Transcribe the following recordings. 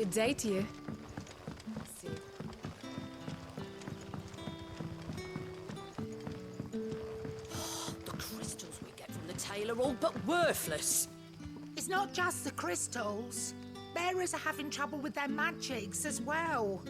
Good day to you. The crystals we get from the tail are all but worthless. It's not just the crystals. Bearers are having trouble with their magics as well.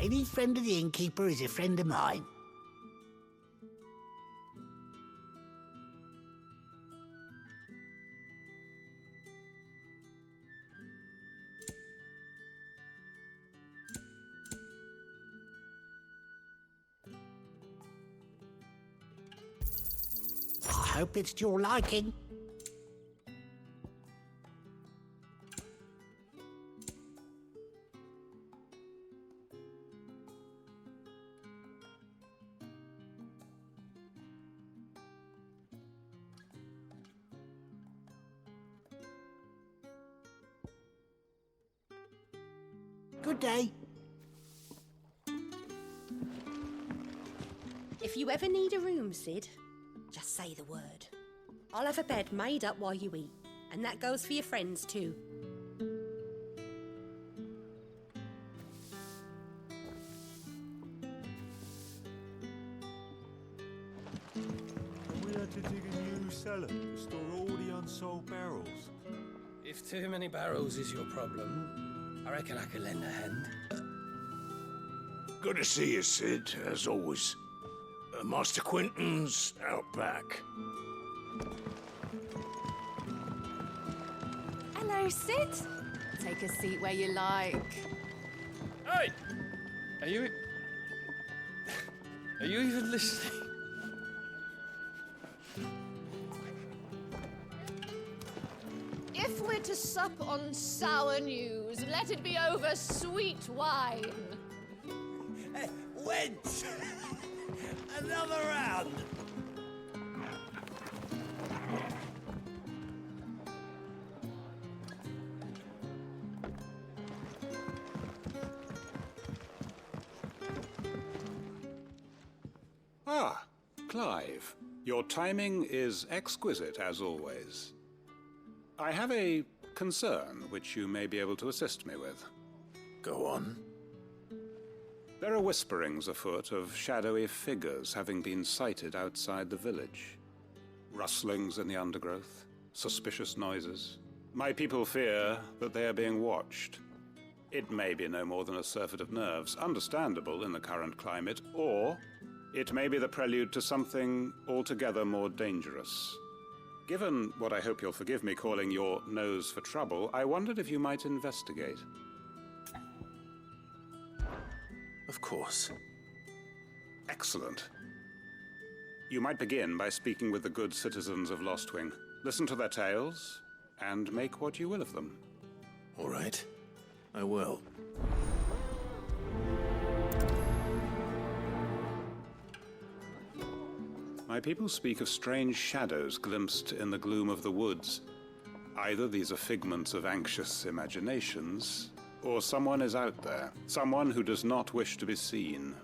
Any friend of the innkeeper is a friend of mine. I hope it's to your liking. Good day. If you ever need a room, Sid, just say the word. I'll have a bed made up while you eat, and that goes for your friends too. We had to dig a new cellar to store all the unsold barrels. If too many barrels is your problem, I reckon I could lend a hand. Good to see you, Sid, as always. Master Quentin's out back. Hello, Sid. Take a seat where you like. Hey! Are you... Are you even listening? If we're to sup on sour news, let it be over sweet wine. Wench! Another round! Ah, Clive. Your timing is exquisite, as always. I have a concern which you may be able to assist me with. Go on. There are whisperings afoot of shadowy figures having been sighted outside the village. Rustlings in the undergrowth, suspicious noises. My people fear that they are being watched. It may be no more than a surfeit of nerves, understandable in the current climate, or it may be the prelude to something altogether more dangerous. Given what I hope you'll forgive me calling your nose for trouble, I wondered if you might investigate. Of course. Excellent. You might begin by speaking with the good citizens of Lostwing. Listen to their tales, and make what you will of them. All right. I will. My people speak of strange shadows glimpsed in the gloom of the woods. Either these are figments of anxious imaginations, or someone is out there, someone who does not wish to be seen.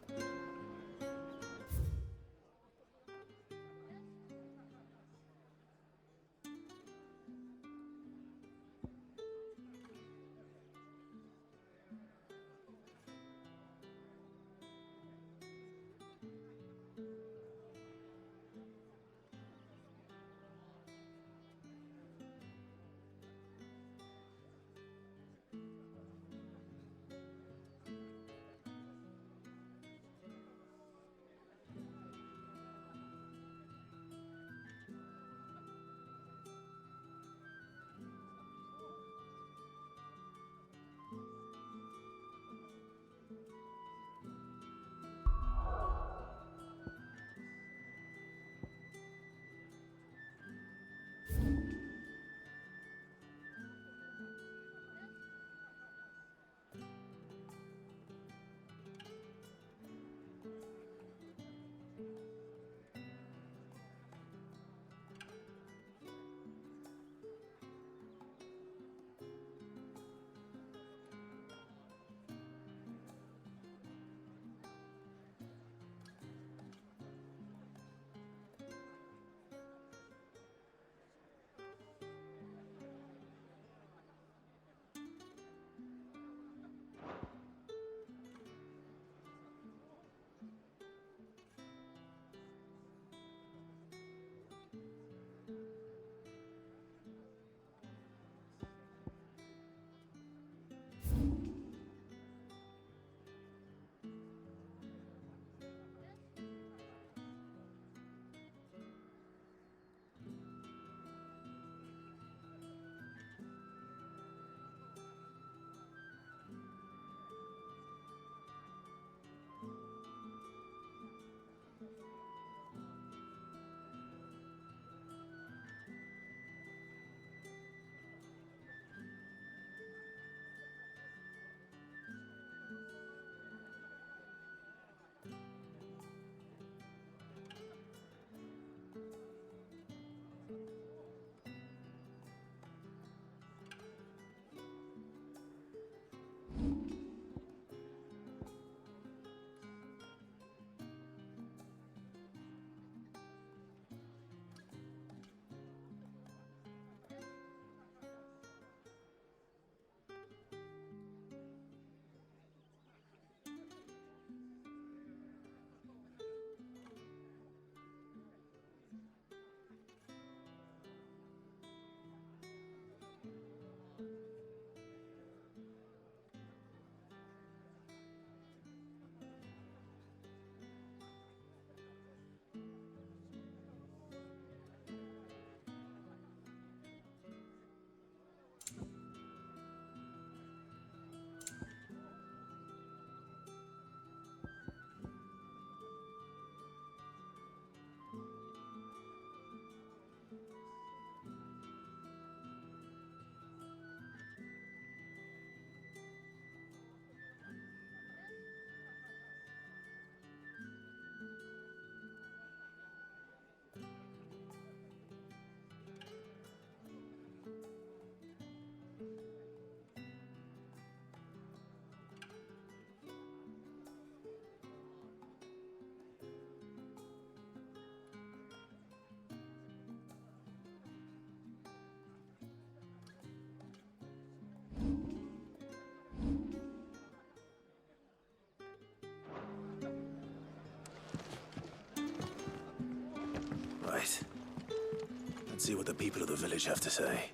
Let's see what the people of the village have to say.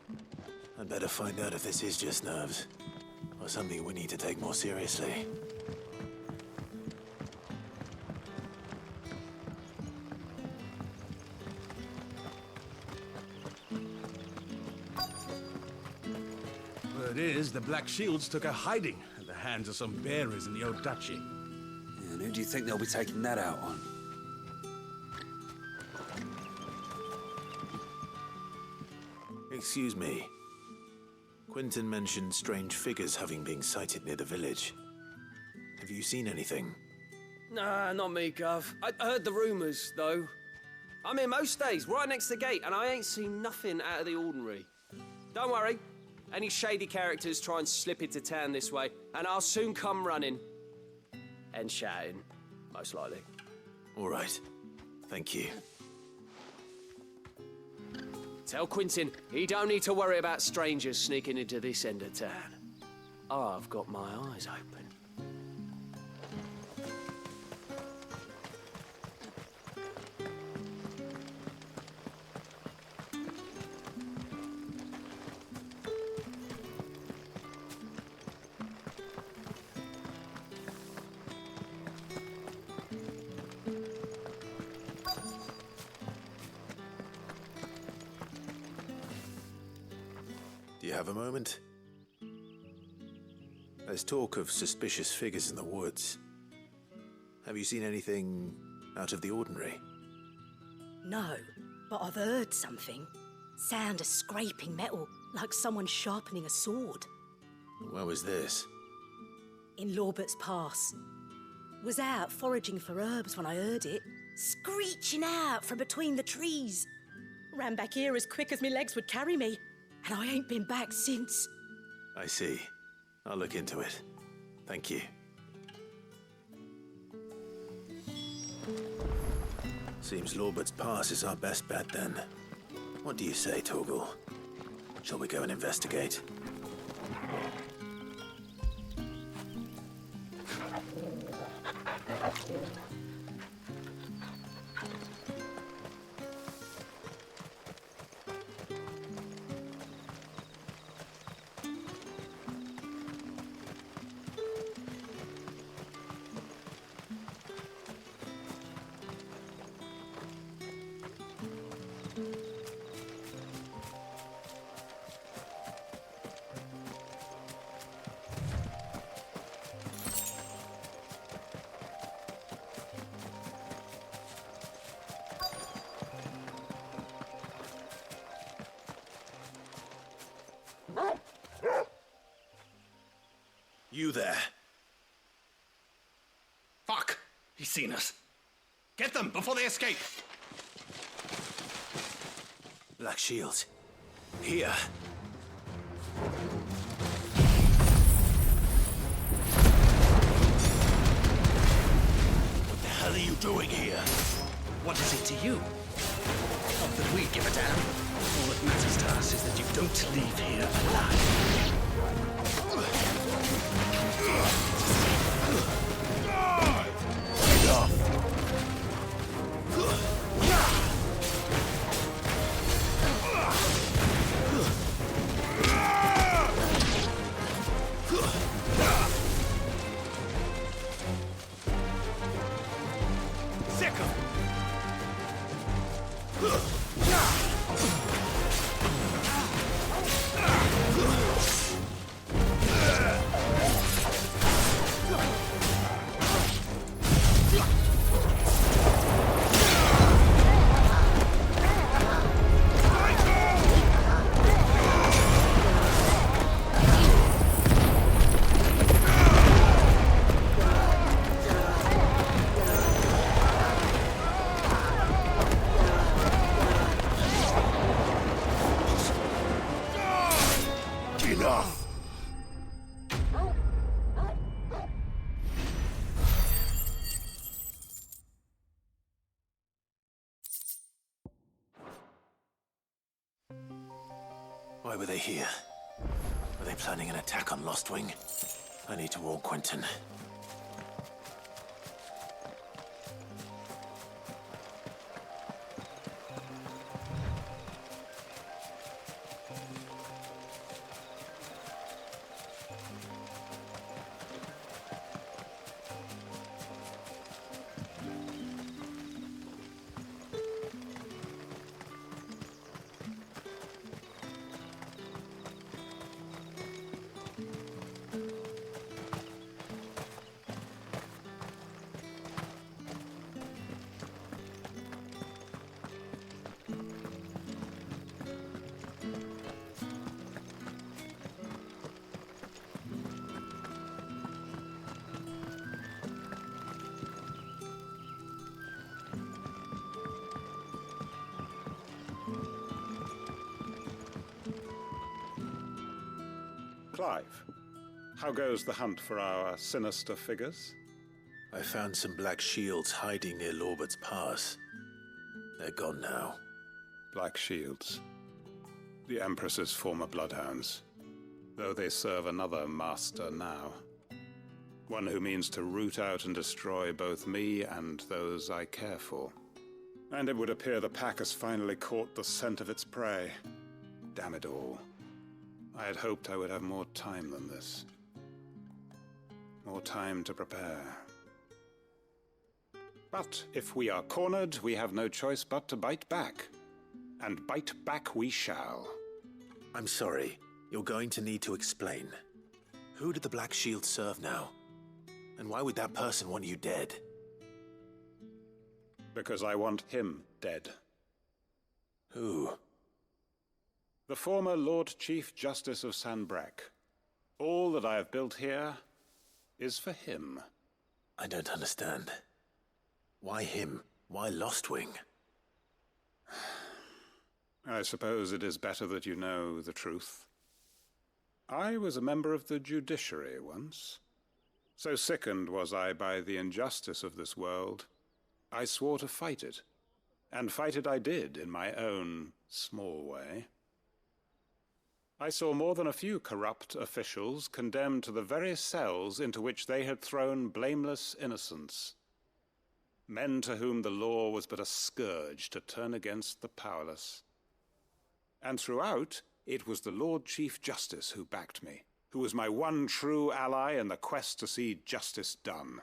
I'd better find out if this is just nerves, or something we need to take more seriously. Word is, the Black Shields took a hiding at the hands of some bearers in the old duchy. And who do you think they'll be taking that out on? Excuse me. Quentin mentioned strange figures having been sighted near the village. Have you seen anything? Nah, not me, Gov. I heard the rumours, though. I'm here most days, right next to the gate, and I ain't seen nothing out of the ordinary. Don't worry. Any shady characters try and slip into town this way, and I'll soon come running. And shouting, most likely. All right. Thank you. Tell Quentin he don't need to worry about strangers sneaking into this end of town. I've got my eyes open. Do you have a moment? There's talk of suspicious figures in the woods. Have you seen anything out of the ordinary? No, but I've heard something. Sound of scraping metal, like someone sharpening a sword. Where was this? In Lorbert's Pass. Was out foraging for herbs when I heard it, screeching out from between the trees. Ran back here as quick as my legs would carry me, and I ain't been back since. I see. I'll look into it. Thank you. Seems Lorbert's Pass is our best bet then. What do you say, Torgal? Shall we go and investigate? You there. Fuck! He's seen us. Get them before they escape. Black Shields. Here. What the hell are you doing here? What is it to you? Not that we give a damn. All that matters to us is that you don't leave here alive. Why were they here? Were they planning an attack on Lostwing? I need to warn Quentin. Clive, how goes the hunt for our sinister figures? I found some black shields hiding near Lorbert's Pass. They're gone now. Black shields. The Empress's former bloodhounds. Though they serve another master now. One who means to root out and destroy both me and those I care for. And it would appear the pack has finally caught the scent of its prey. Damn it all. I had hoped I would have more time than this. More time to prepare. But if we are cornered, we have no choice but to bite back. And bite back we shall. I'm sorry. You're going to need to explain. Who did the Black Shield serve now? And why would that person want you dead? Because I want him dead. Who? The former Lord Chief Justice of Sanbreque. All that I have built here is for him. I don't understand. Why him? Why Lostwing? I suppose it is better that you know the truth. I was a member of the judiciary once. So sickened was I by the injustice of this world, I swore to fight it. And fight it I did in my own small way. I saw more than a few corrupt officials condemned to the very cells into which they had thrown blameless innocents. Men to whom the law was but a scourge to turn against the powerless. And throughout, it was the Lord Chief Justice who backed me, who was my one true ally in the quest to see justice done.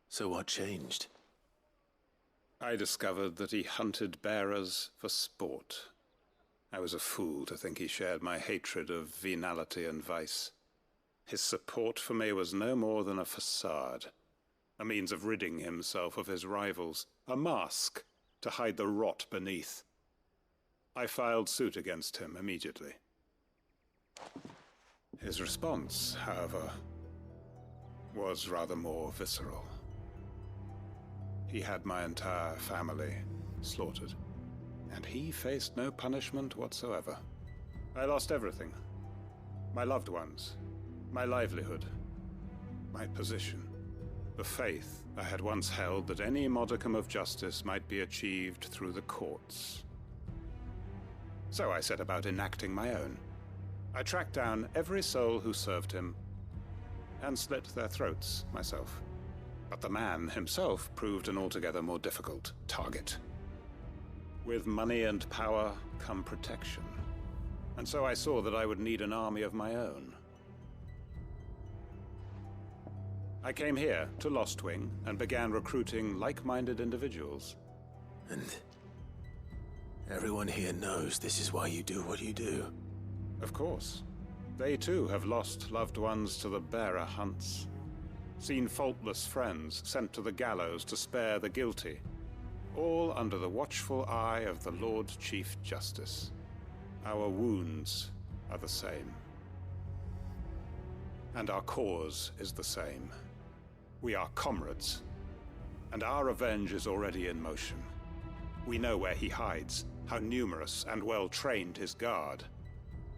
So what changed? I discovered that he hunted bearers for sport. I was a fool to think he shared my hatred of venality and vice. His support for me was no more than a facade, a means of ridding himself of his rivals, a mask to hide the rot beneath. I filed suit against him immediately. His response, however, was rather more visceral. He had my entire family slaughtered, and he faced no punishment whatsoever. I lost everything. My loved ones, my livelihood, my position, the faith I had once held that any modicum of justice might be achieved through the courts. So I set about enacting my own. I tracked down every soul who served him, and slit their throats myself. But the man himself proved an altogether more difficult target. With money and power come protection, and so I saw that I would need an army of my own. I came here to Lostwing and began recruiting like-minded individuals. And everyone here knows this is why you do what you do. Of course. They too have lost loved ones to the bearer hunts. Seen faultless friends sent to the gallows to spare the guilty. All under the watchful eye of the Lord Chief Justice. Our wounds are the same. And our cause is the same. We are comrades. And our revenge is already in motion. We know where he hides, how numerous and well-trained his guard.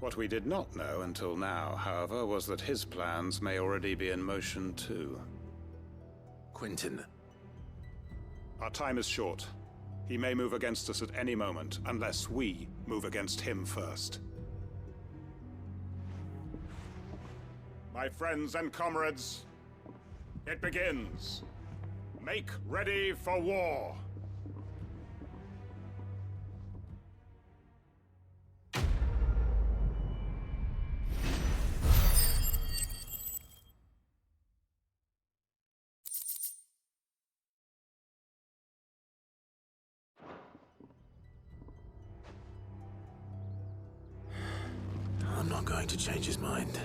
What we did not know until now, however, was that his plans may already be in motion too. Quentin. Our time is short. He may move against us at any moment, unless we move against him first. My friends and comrades, it begins. Make ready for war. I'm not going to change his mind.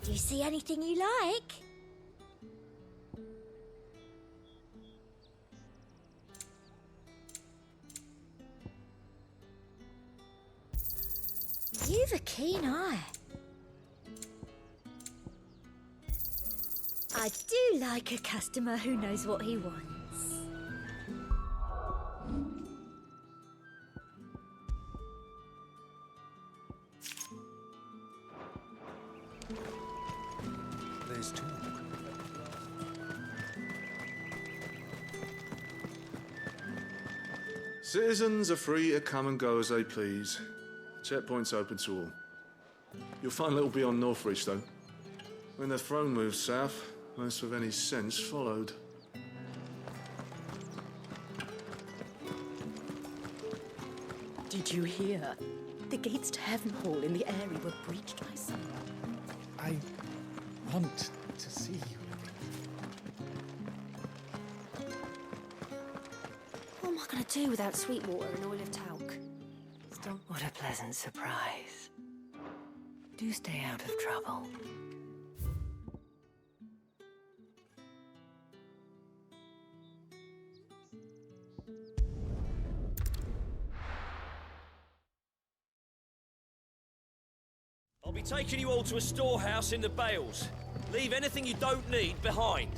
Do you see anything you like? You've a keen eye. I do like a customer who knows what he wants. There's talk. Citizens are free to come and go as they please. Checkpoint's open to all. You'll find little beyond Northreach, though. When the throne moved south, most of any sense followed. Did you hear? The gates to Heaven Hall in the Airy were breached by someone. I want to see you. What am I going to do without Sweetwater and oil of talc? Stop. What a pleasant surprise. Do stay out of trouble. I'll be taking you all to a storehouse in the Bales. Leave anything you don't need behind.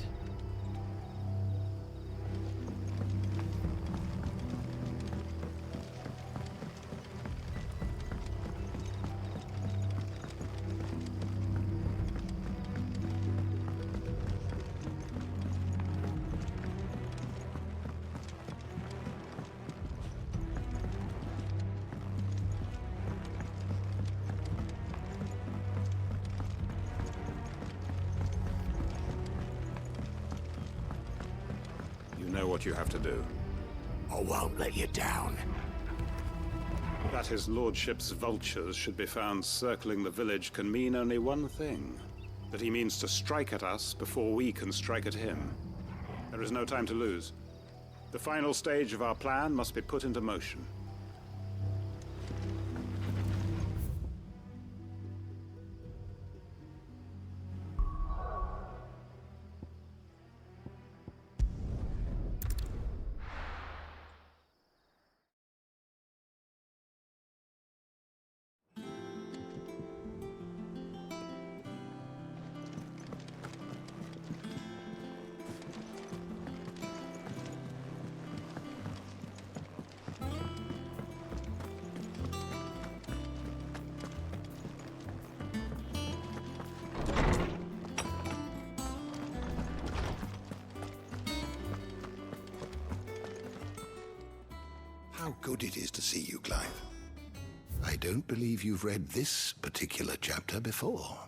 You know what you have to do. I won't let you down. That his lordship's vultures should be found circling the village can mean only one thing. That he means to strike at us before we can strike at him. There is no time to lose. The final stage of our plan must be put into motion. How good it is to see you, Clive. I don't believe you've read this particular chapter before.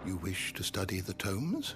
You wish to study the tomes?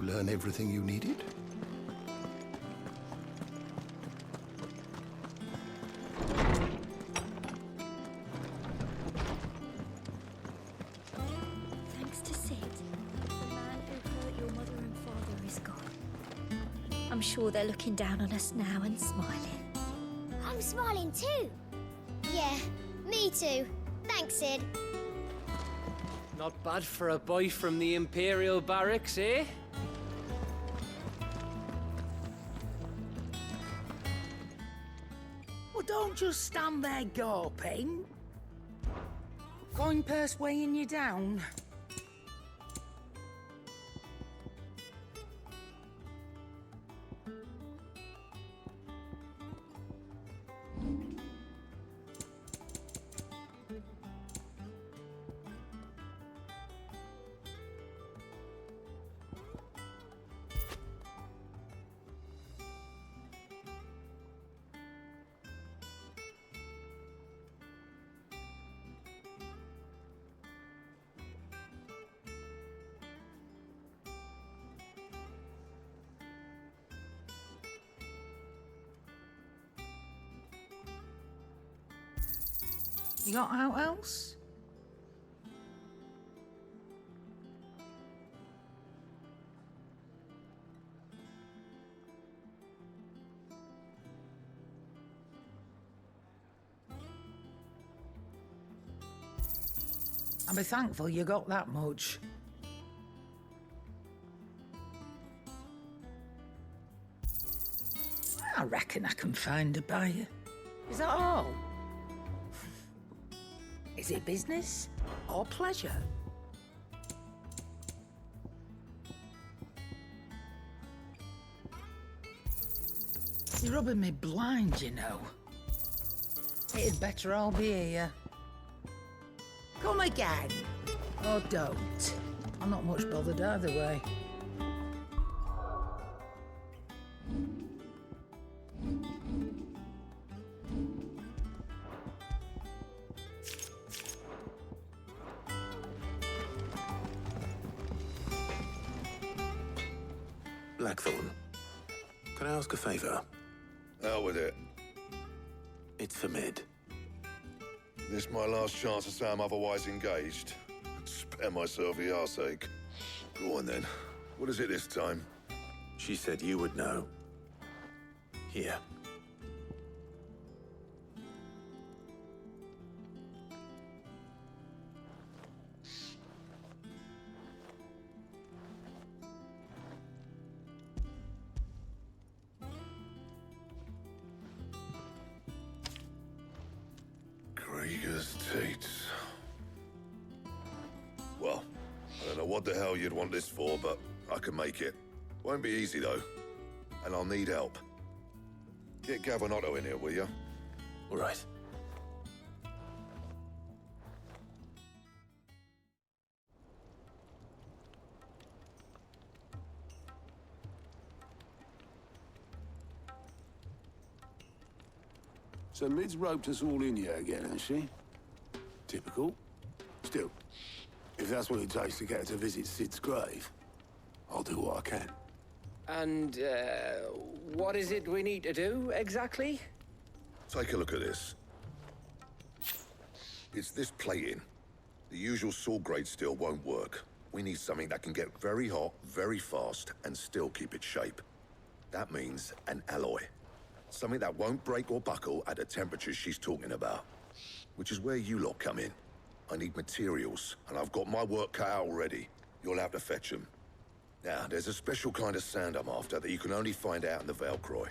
learn everything you needed? Thanks to Sid, the man who hurt your mother and father is gone. I'm sure they're looking down on us now and smiling. I'm smiling too. Yeah, me too. Thanks, Sid. Not bad for a boy from the Imperial Barracks, eh? Well, don't just stand there gawping. Coin purse weighing you down. You got out else? I'll be thankful you got that much. I reckon I can find a buyer. Is that all? Is it business or pleasure? You're rubbing me blind, you know. It'd better all be here. Come again. Or don't. I'm not much bothered either way. Blackthorn, can I ask a favour? Out with it. It's for Mid. This my last chance to say I'm otherwise engaged. Spare myself the arseache. Go on then. What is it this time? She said you would know. Here. Well, I don't know what the hell you'd want this for, but I can make it. Won't be easy, though. And I'll need help. Get Gavin-Otto in here, will you? All right. So Mid's roped us all in here again, has she? Typical. Still, if that's what it takes to get her to visit Sid's grave, I'll do what I can. And, what is it we need to do, exactly? Take a look at this. It's this plating. The usual saw grade steel won't work. We need something that can get very hot, very fast, and still keep its shape. That means an alloy. Something that won't break or buckle at the temperatures she's talking about. Which is where you lot come in. I need materials, and I've got my work cut out already. You'll have to fetch them. Now, there's a special kind of sand I'm after that you can only find out in the Valcroy.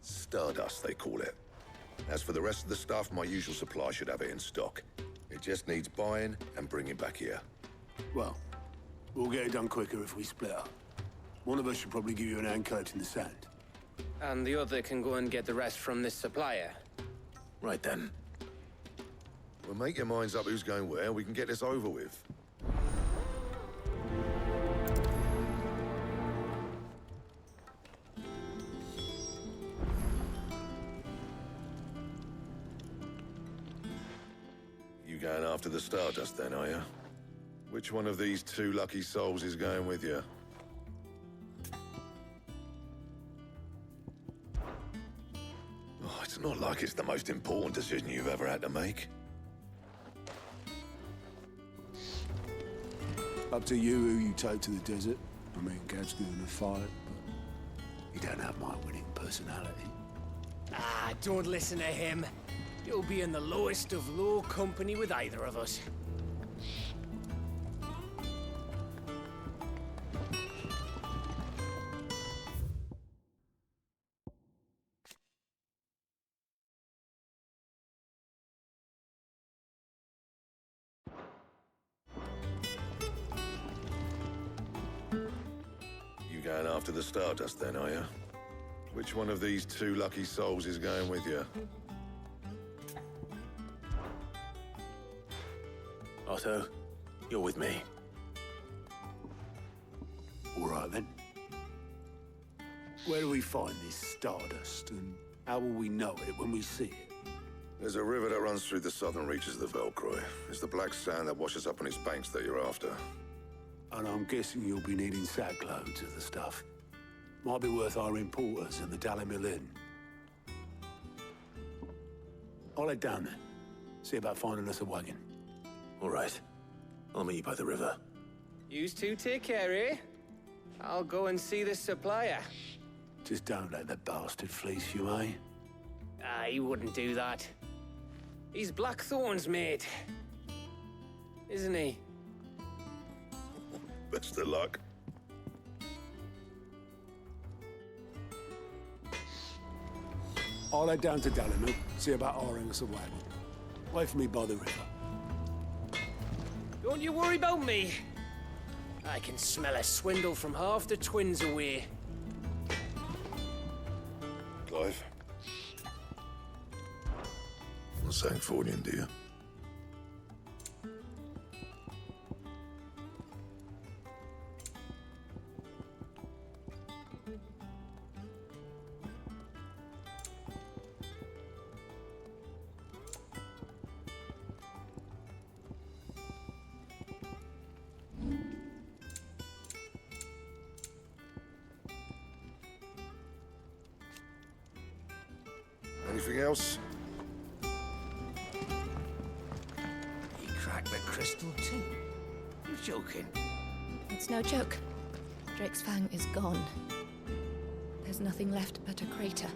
Stardust, they call it. As for the rest of the stuff, my usual supply should have it in stock. It just needs buying and bringing back here. Well, we'll get it done quicker if we split up. One of us should probably give you an hand coat in the sand. And the other can go and get the rest from this supplier. Right then. Well, make your minds up who's going where, we can get this over with. You going after the Stardust then, are you? Which one of these two lucky souls is going with you? It's not like it's the most important decision you've ever had to make. Up to you who you take to the desert. I mean, Gav's good in a fight, but he don't have my winning personality. Ah, don't listen to him. You'll be in the lowest of low company with either of us. You going after the Stardust then, are you? Which one of these two lucky souls is going with you? Otto, you're with me. All right, then. Where do we find this Stardust, and how will we know it when we see it? There's a river that runs through the southern reaches of the Velcroy. It's the black sand that washes up on its banks that you're after. And I'm guessing you'll be needing sackloads of the stuff. Might be worth hiring porters in the Dalimil Inn. I'll head down there. See about finding us a wagon. All right. I'll meet you by the river. Yous two take care, eh? I'll go and see the supplier. Just don't let the bastard fleece you, eh? Ah, he wouldn't do that. He's Blackthorn's mate. Isn't he? Best of luck. I'll head down to Dalimil, see about hiring us a wagon. Wait for me by the river. Don't you worry about me. I can smell a swindle from half the twins away. Clive? Not saying Fordian, do you? Anything else? He cracked the crystal too. You're joking. It's no joke. Drake's Fang is gone. There's nothing left but a crater.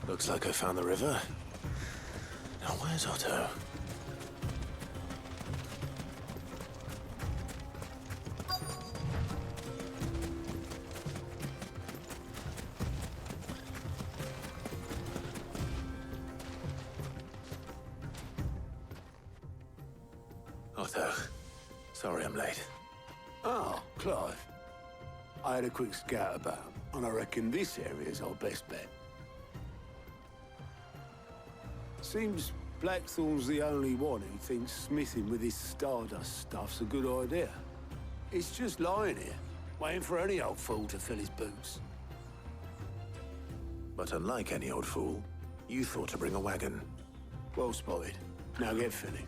Looks like I found the river. Now where's Otto? Otto, sorry I'm late. Oh, Clive. I had a quick scout about, and I reckon this area's our best bet. Seems Blackthorn's the only one who thinks smithing with this Stardust stuff's a good idea. It's just lying here, waiting for any old fool to fill his boots. But unlike any old fool, you thought to bring a wagon. Well spotted. Now get filling.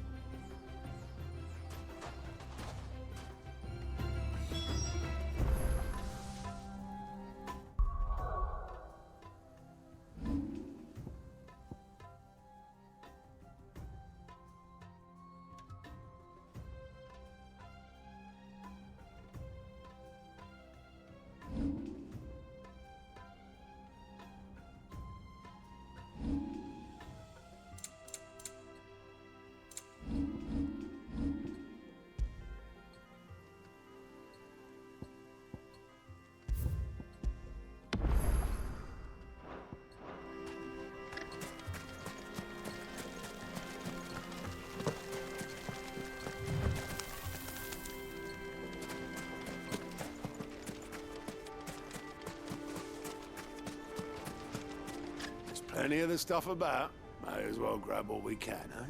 Plenty of the stuff about. May as well grab what we can, eh?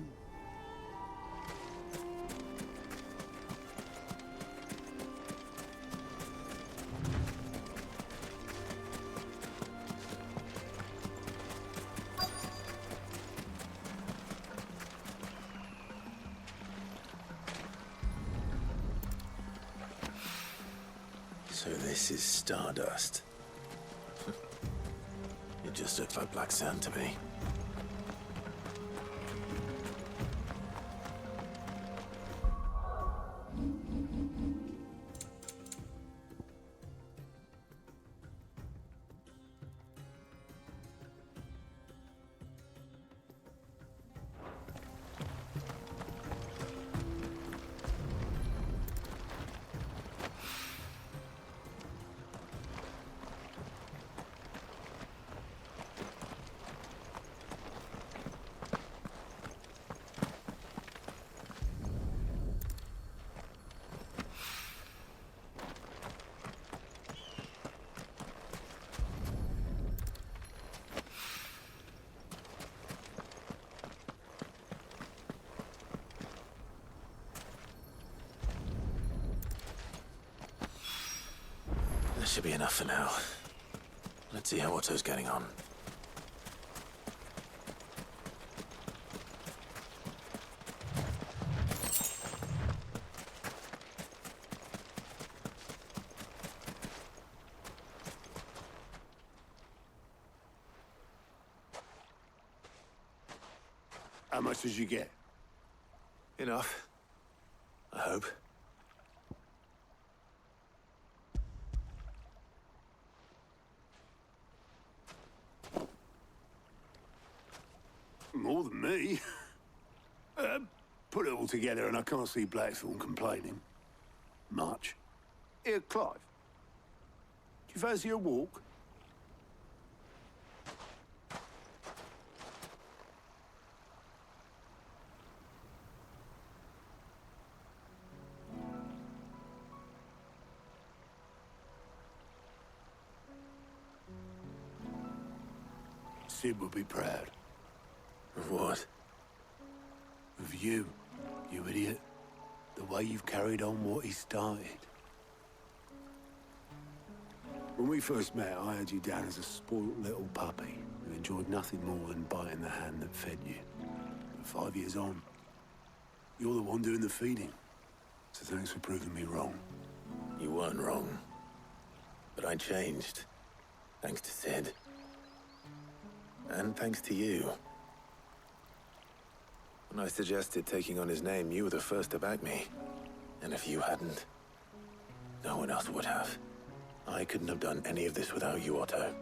So this is Stardust. You just look like Black Sand to me. That should be enough for now. Let's see how Otto's getting on. How much did you get? Enough. I hope. More than me. Put it all together and I can't see Blackthorn complaining. Much. Here, Clive. Do you fancy a walk? Sid would be proud. Of what? Of you, you idiot. The way you've carried on what he started. When we first met, I had you down as a spoilt little puppy who enjoyed nothing more than biting the hand that fed you. But 5 years on, you're the one doing the feeding. So thanks for proving me wrong. You weren't wrong. But I changed. Thanks to Sid. And thanks to you. When I suggested taking on his name, you were the first to back me. And if you hadn't, no one else would have. I couldn't have done any of this without you, Otto.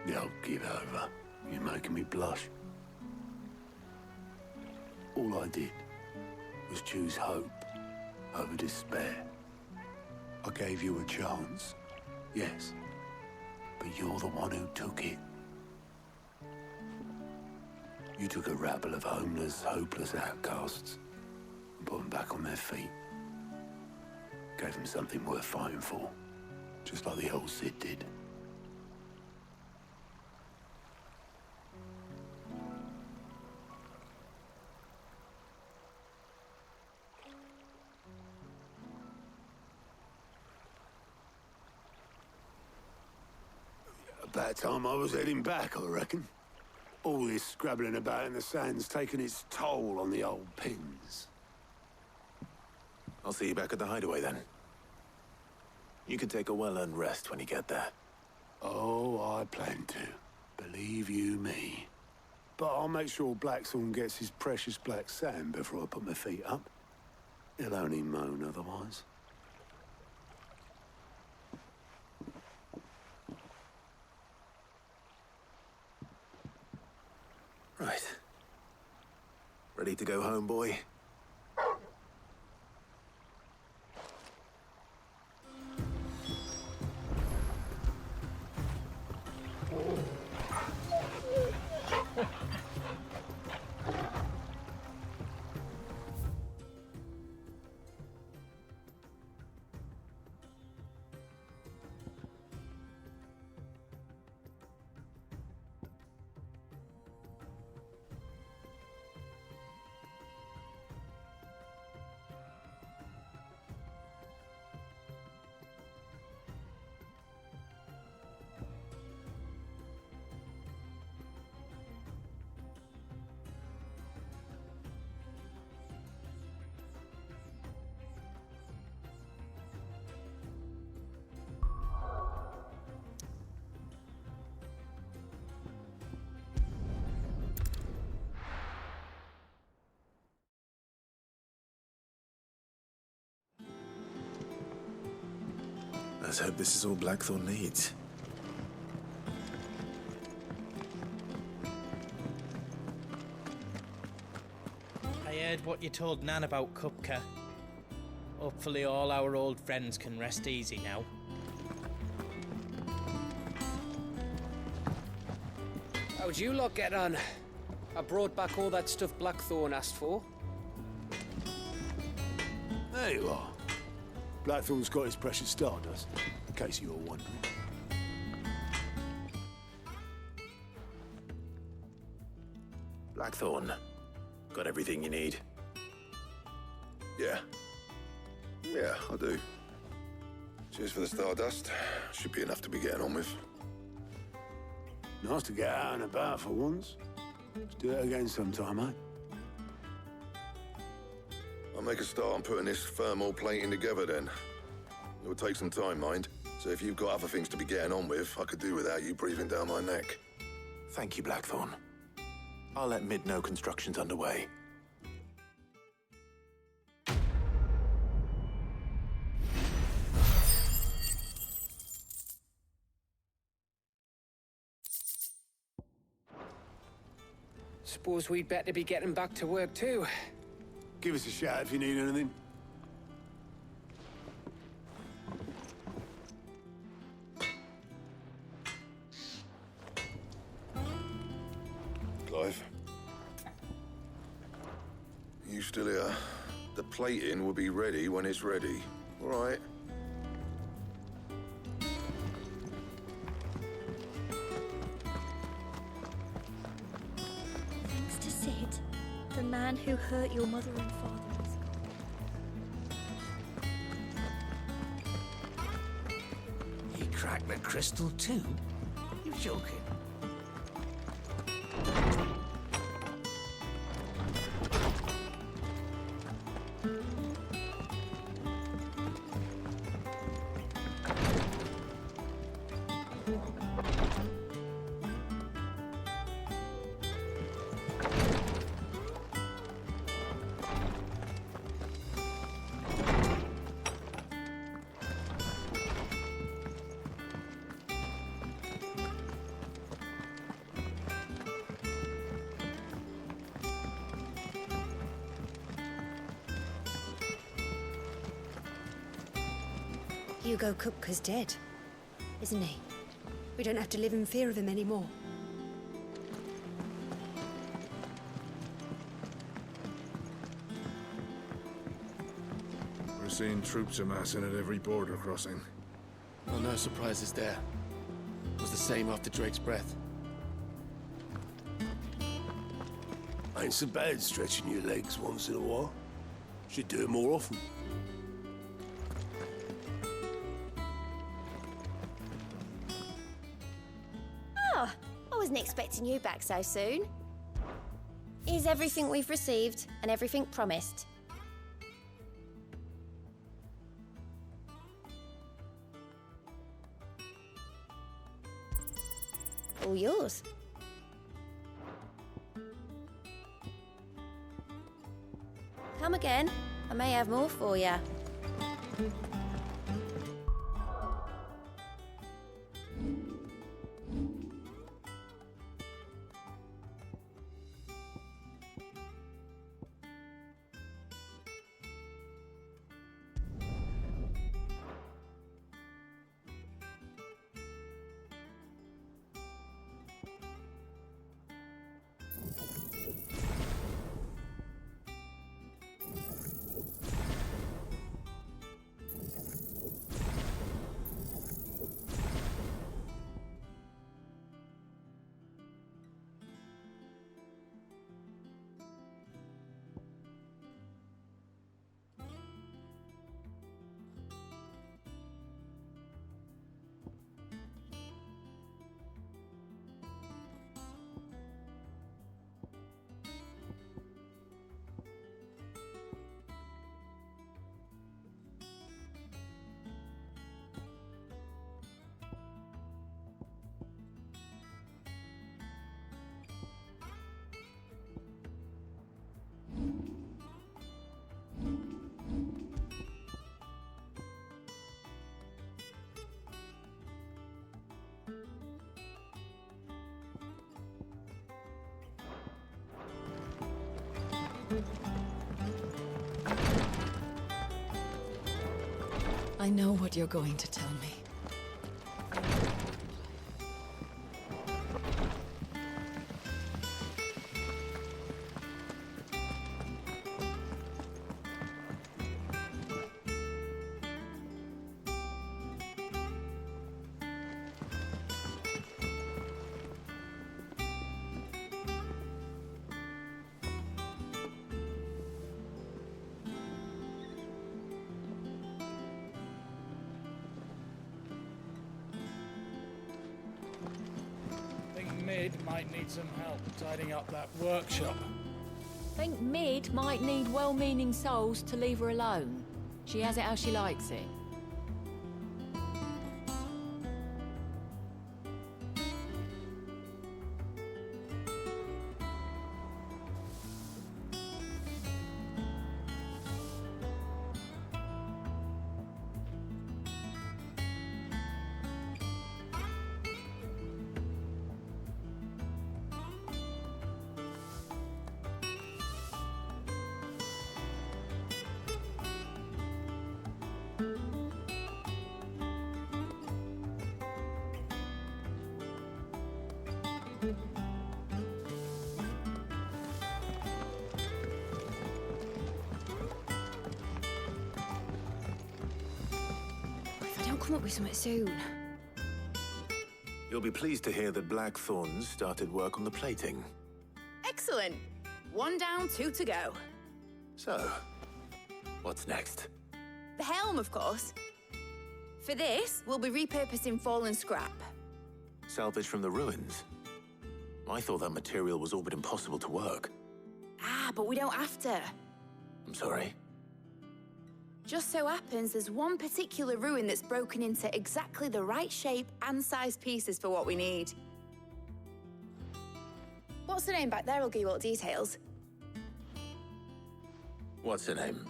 Don't give over. You're making me blush. All I did was choose hope over despair. I gave you a chance, yes, but you're the one who took it. You took a rabble of homeless, hopeless outcasts and put them back on their feet. Gave them something worth fighting for, just like the old Sid did. About time I was heading back, I reckon. All this scrabbling about in the sand's taken its toll on the old pins. I'll see you back at the hideaway then. You can take a well-earned rest when you get there. Oh, I plan to. Believe you me. But I'll make sure Blackthorn gets his precious black sand before I put my feet up. He'll only moan otherwise. Right. Ready to go home, boy? Let's hope this is all Blackthorn needs. I heard what you told Nan about Kupka. Hopefully all our old friends can rest easy now. How'd you lot get on? I brought back all that stuff Blackthorn asked for. There you are. Blackthorn's got his precious stardust, in case you were wondering. Blackthorn, got everything you need? Yeah. Yeah, I do. Cheers for the stardust. Should be enough to be getting on with. Nice to get out and about for once. Let's do it again sometime, eh? I'll make a start on putting this thermal plating together then. It will take some time, mind. So if you've got other things to be getting on with, I could do without you breathing down my neck. Thank you, Blackthorn. I'll let Mid know construction's underway. Suppose we'd better be getting back to work too. Give us a shout if you need anything. Clive? You still here? The plating will be ready when it's ready. All right? Thanks to Sid, the man who hurt your mother and father is gone. He cracked the crystal too? You're joking. Hugo Kupka's dead, isn't he? We don't have to live in fear of him anymore. We're seeing troops amassing at every border crossing. Well, no surprises there. It was the same after Drake's breath. Ain't so bad stretching your legs once in a while. Should do it more often. Oh, I wasn't expecting you back so soon. Here's everything we've received and everything promised. All yours. Come again. I may have more for you. I know what you're going to tell me. Think Mid might need some help tidying up that workshop. Think Mid might need well-meaning souls to leave her alone. She has it how she likes it. If I don't come up with something soon. You'll be pleased to hear that Blackthorn's started work on the plating. Excellent. 1 down, 2 to go. So, what's next? The helm, of course. For this, we'll be repurposing fallen scrap. Salvage from the ruins? I thought that material was all but impossible to work. Ah, but we don't have to. I'm sorry. Just so happens there's one particular ruin that's broken into exactly the right shape and size pieces for what we need. What's the name back there? I'll give you all the details. What's her name?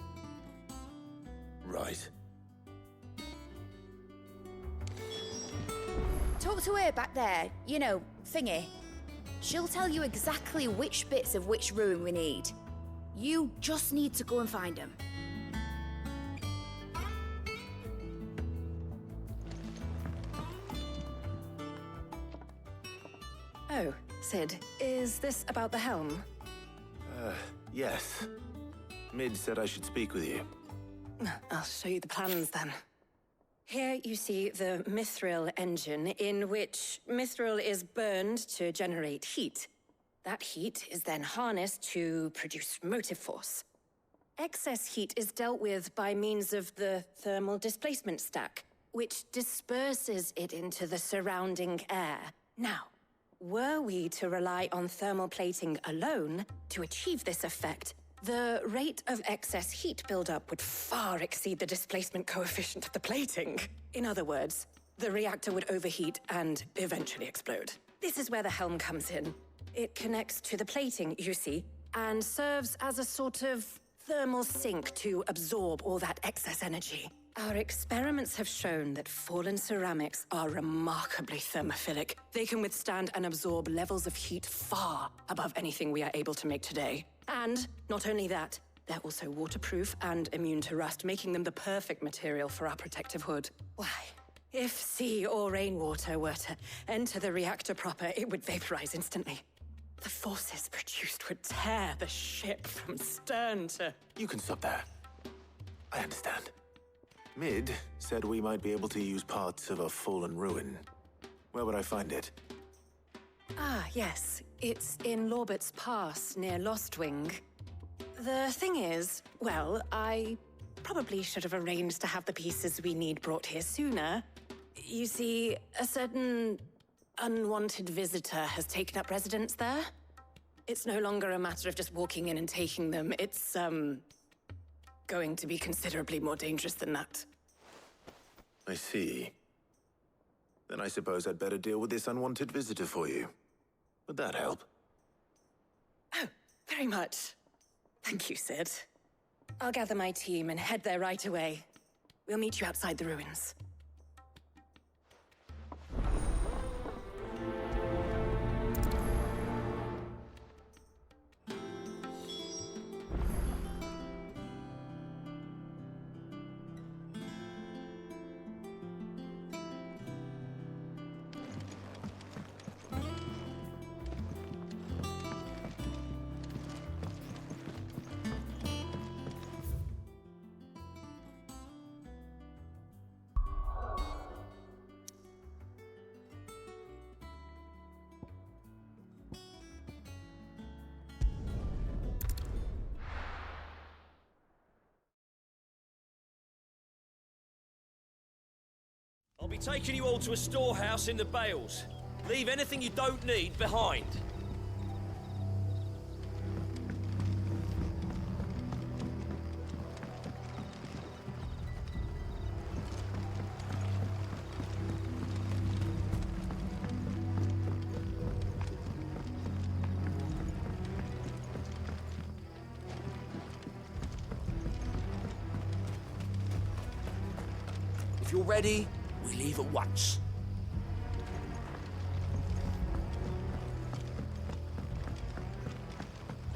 Right. Talk to her back there. You know, thingy. She'll tell you exactly which bits of which ruin we need. You just need to go and find them. Oh, Sid, is this about the helm? Yes. Mid said I should speak with you. I'll show you the plans then. Here you see the mithril engine, in which mithril is burned to generate heat. That heat is then harnessed to produce motive force. Excess heat is dealt with by means of the thermal displacement stack, which disperses it into the surrounding air. Now, were we to rely on thermal plating alone to achieve this effect, the rate of excess heat buildup would far exceed the displacement coefficient of the plating. In other words, the reactor would overheat and eventually explode. This is where the helm comes in. It connects to the plating, you see, and serves as a sort of thermal sink to absorb all that excess energy. Our experiments have shown that fallen ceramics are remarkably thermophilic. They can withstand and absorb levels of heat far above anything we are able to make today. And not only that, they're also waterproof and immune to rust, making them the perfect material for our protective hood. Why? If sea or rainwater were to enter the reactor proper, it would vaporize instantly. The forces produced would tear the ship from stern to... You can stop there. I understand. Mid said we might be able to use parts of a fallen ruin. Where would I find it? Ah, yes. It's in Lorbert's Pass, near Lostwing. The thing is, well, I probably should have arranged to have the pieces we need brought here sooner. You see, a certain unwanted visitor has taken up residence there. It's no longer a matter of just walking in and taking them. It's, going to be considerably more dangerous than that. I see. Then I suppose I'd better deal with this unwanted visitor for you. Would that help? Oh, very much. Thank you, Sid. I'll gather my team and head there right away. We'll meet you outside the ruins. I'll be taking you all to a storehouse in the Bales. Leave anything you don't need behind. If you're ready, we leave at once.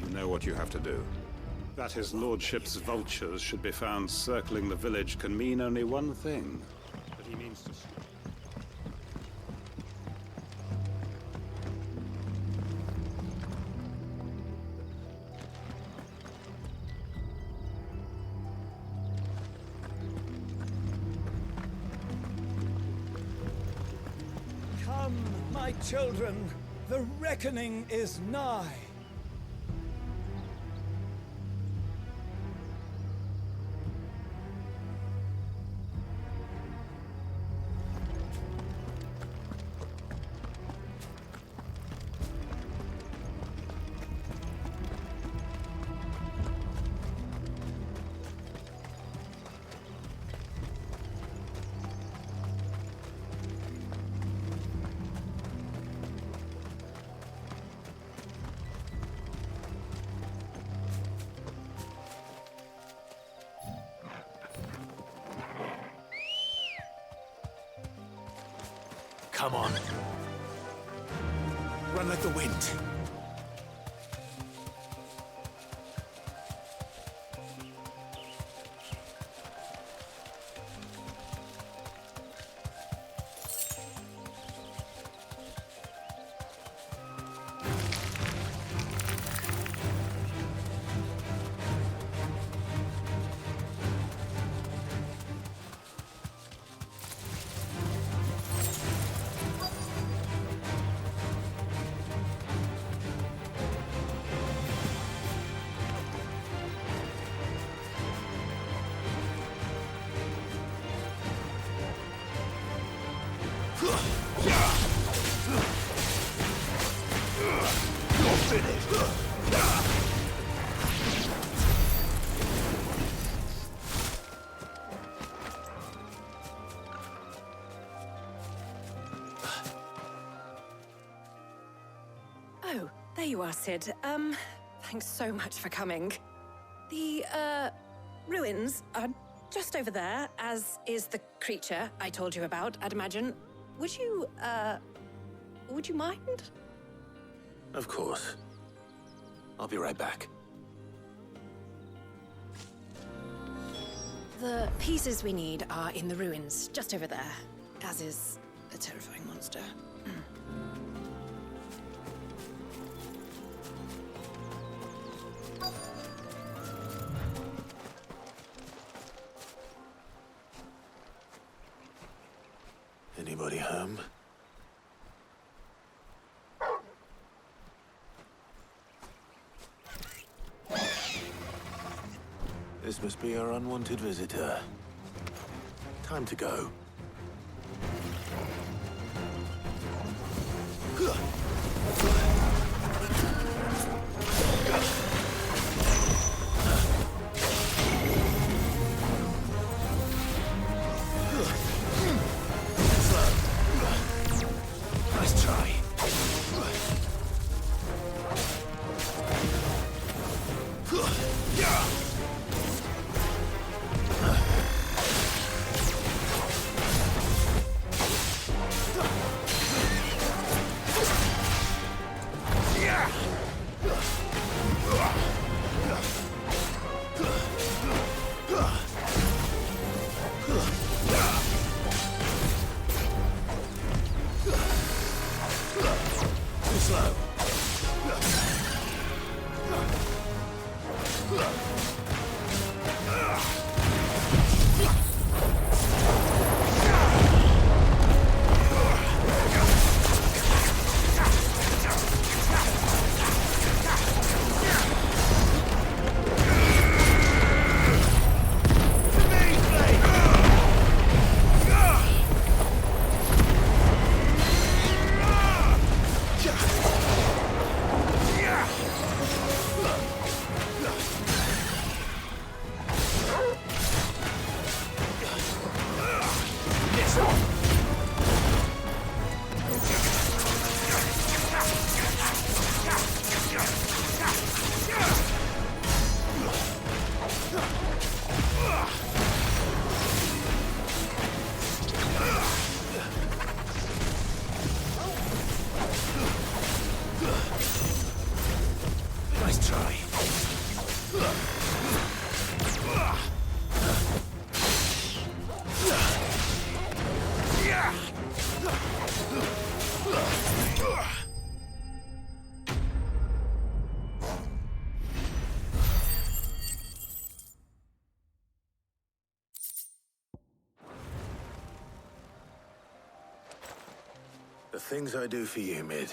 You know what you have to do. That his lordship's vultures should be found circling the village can mean only one thing. That he means to... Come, my children, the reckoning is nigh. Come on. Run like the wind. Oh, there you are, Sid. Thanks so much for coming. The, ruins are just over there, as is the creature I told you about, I'd imagine. Would you mind? Of course. I'll be right back. The pieces we need are in the ruins, just over there, as is a terrifying monster. Anybody home? This must be our unwanted visitor. Time to go. Nice try. The things I do for you, Mid.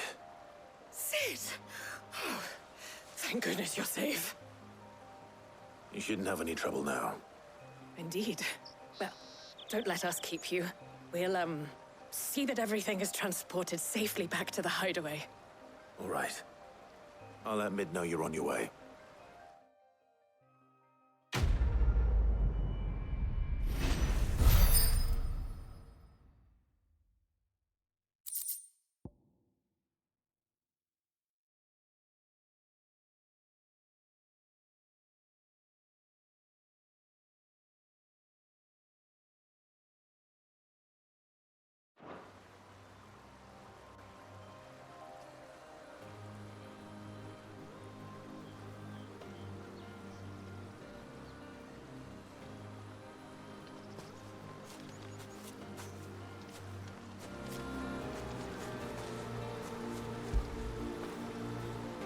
Sid! Oh, thank goodness you're safe. You shouldn't have any trouble now. Indeed. Well, don't let us keep you. We'll, see that everything is transported safely back to the hideaway. All right. I'll let Mid know you're on your way.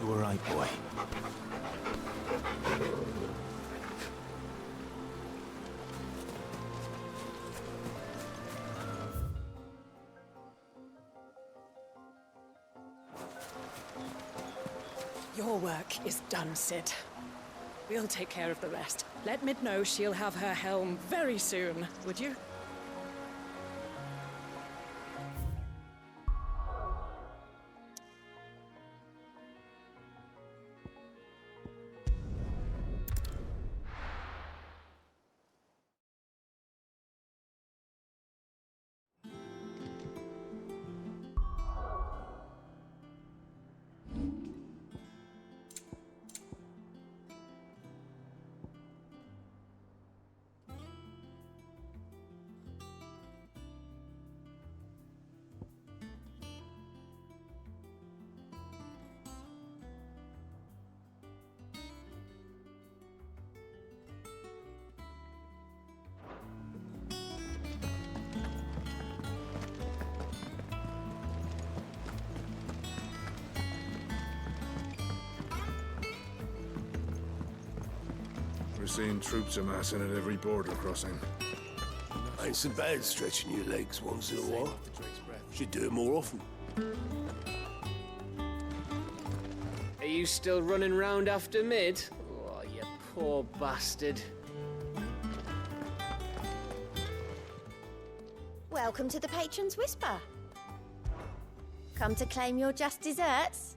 You all right, boy? Your work is done, Sid. We'll take care of the rest. Let Mid know she'll have her helm very soon, would you? We're seeing troops amassing at every border crossing. Ain't so bad stretching your legs once in a while. Should do it more often. Are you still running round after Mid? Oh, you poor bastard. Welcome to the Patron's Whisper. Come to claim your just desserts?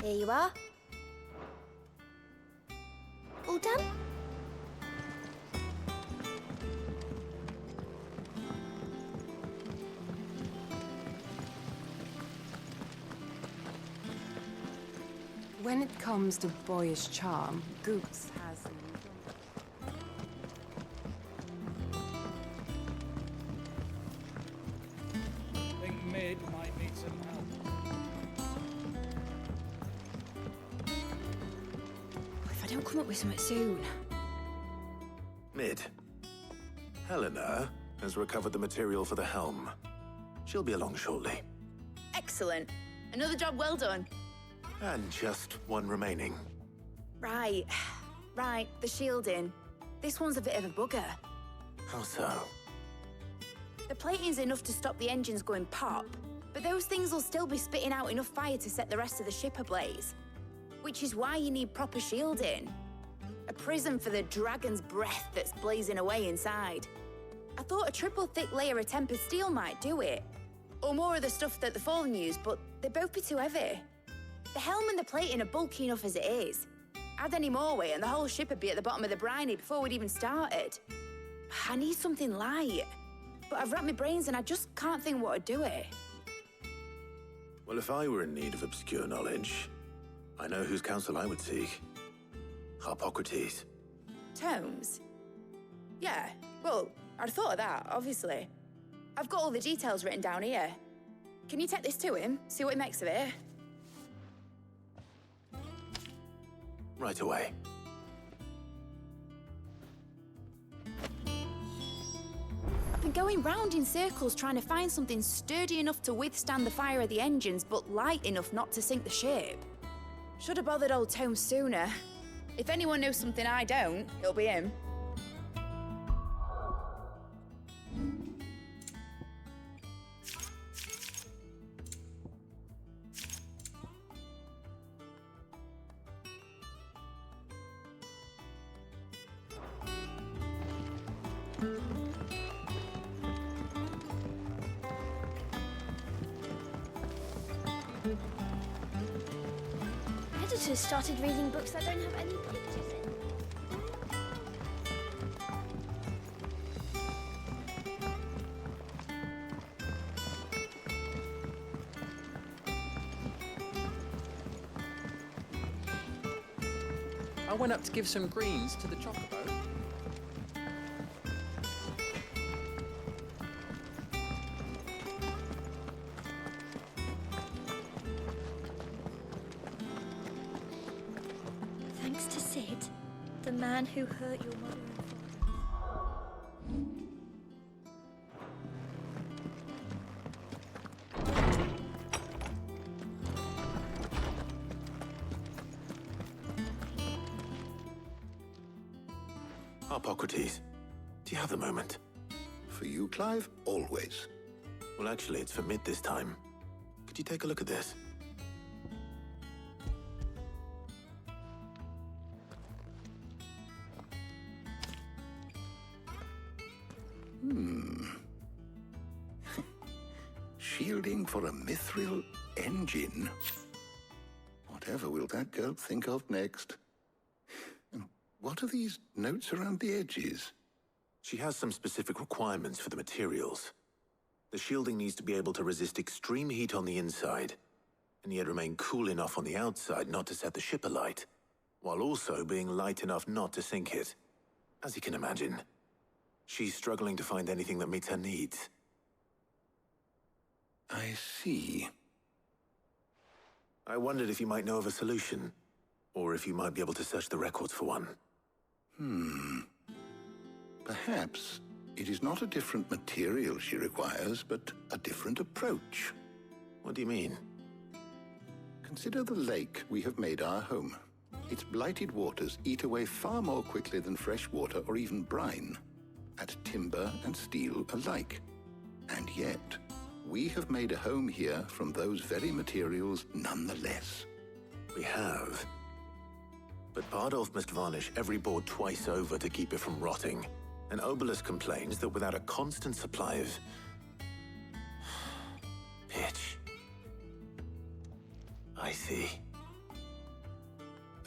Here you are. All done? When it comes to boyish charm, Goops has... Think Mid might need some help. If I don't come up with something soon. Mid. Helena has recovered the material for the helm. She'll be along shortly. Excellent. Another job well done. And just one remaining. Right. Right, the shielding. This one's a bit of a bugger. How so? The plating's enough to stop the engines going pop, but those things will still be spitting out enough fire to set the rest of the ship ablaze. Which is why you need proper shielding. A prison for the dragon's breath that's blazing away inside. I thought a triple thick layer of tempered steel might do it. Or more of the stuff that the Fallen use, but they'd both be too heavy. The helm and the plating are bulky enough as it is. Add any more weight and the whole ship would be at the bottom of the briny before we'd even started. I need something light. But I've racked my brains and I just can't think what would do it. Well, if I were in need of obscure knowledge, I know whose counsel I would seek. Harpocrates. Tomes? Yeah, well, I'd thought of that, obviously. I've got all the details written down here. Can you take this to him, see what he makes of it? Right away. I've been going round in circles trying to find something sturdy enough to withstand the fire of the engines, but light enough not to sink the ship. Should have bothered old Tome sooner. If anyone knows something I don't, it'll be him. Editors started reading books that don't have any pictures in. I went up to give some greens to the chocobo. Thanks to Sid, the man who hurt your mother and father. Hippocrates, do you have a moment? For you, Clive? Always. Well, actually, it's for mid this time. Could you take a look at this? Shielding for a mithril engine? Whatever will that girl think of next? And what are these notes around the edges? She has some specific requirements for the materials. The shielding needs to be able to resist extreme heat on the inside, and yet remain cool enough on the outside not to set the ship alight, while also being light enough not to sink it. As you can imagine, she's struggling to find anything that meets her needs. I see. I wondered if you might know of a solution, or if you might be able to search the records for one. Perhaps it is not a different material she requires, but a different approach. What do you mean? Consider the lake we have made our home. Its blighted waters eat away far more quickly than fresh water or even brine, at timber and steel alike. And yet, we have made a home here from those very materials nonetheless. We have. But Bardolph must varnish every board twice over to keep it from rotting. And Obelus complains that without a constant supply of pitch. I see.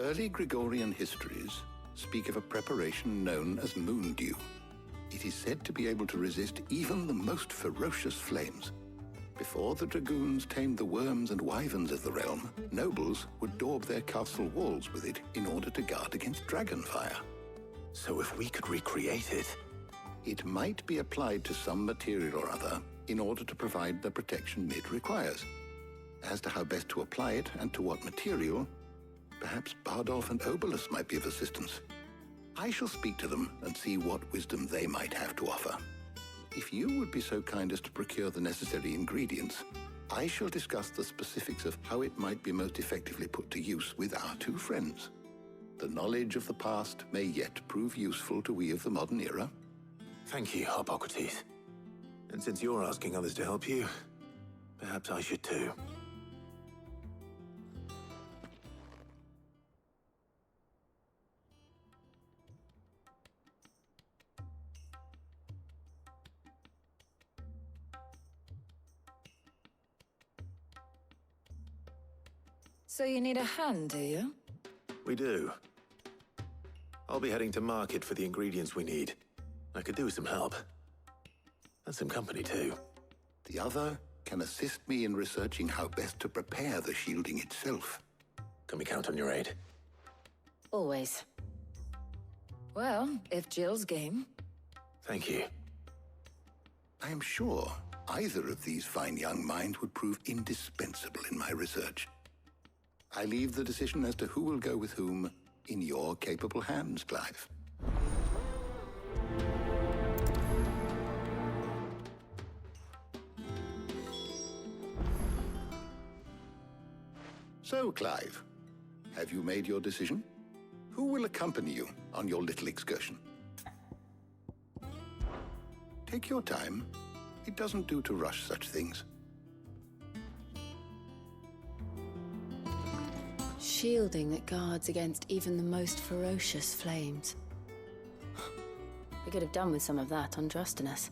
Early Gregorian histories speak of a preparation known as moon dew. It is said to be able to resist even the most ferocious flames. Before the dragoons tamed the worms and wyverns of the realm, nobles would daub their castle walls with it in order to guard against dragon fire. So if we could recreate it... It might be applied to some material or other in order to provide the protection it requires. As to how best to apply it and to what material, perhaps Bardolph and Obelus might be of assistance. I shall speak to them and see what wisdom they might have to offer. If you would be so kind as to procure the necessary ingredients, I shall discuss the specifics of how it might be most effectively put to use with our two friends. The knowledge of the past may yet prove useful to we of the modern era. Thank you, Hippocrates. And since you're asking others to help you, perhaps I should too. So you need a hand, do you? We do. I'll be heading to market for the ingredients we need. I could do with some help. And some company, too. The other can assist me in researching how best to prepare the shielding itself. Can we count on your aid? Always. Well, if Jill's game. Thank you. I am sure either of these fine young minds would prove indispensable in my research. I leave the decision as to who will go with whom in your capable hands, Clive. So, Clive, have you made your decision? Who will accompany you on your little excursion? Take your time. It doesn't do to rush such things. Shielding that guards against even the most ferocious flames. We could have done with some of that on Drustinus.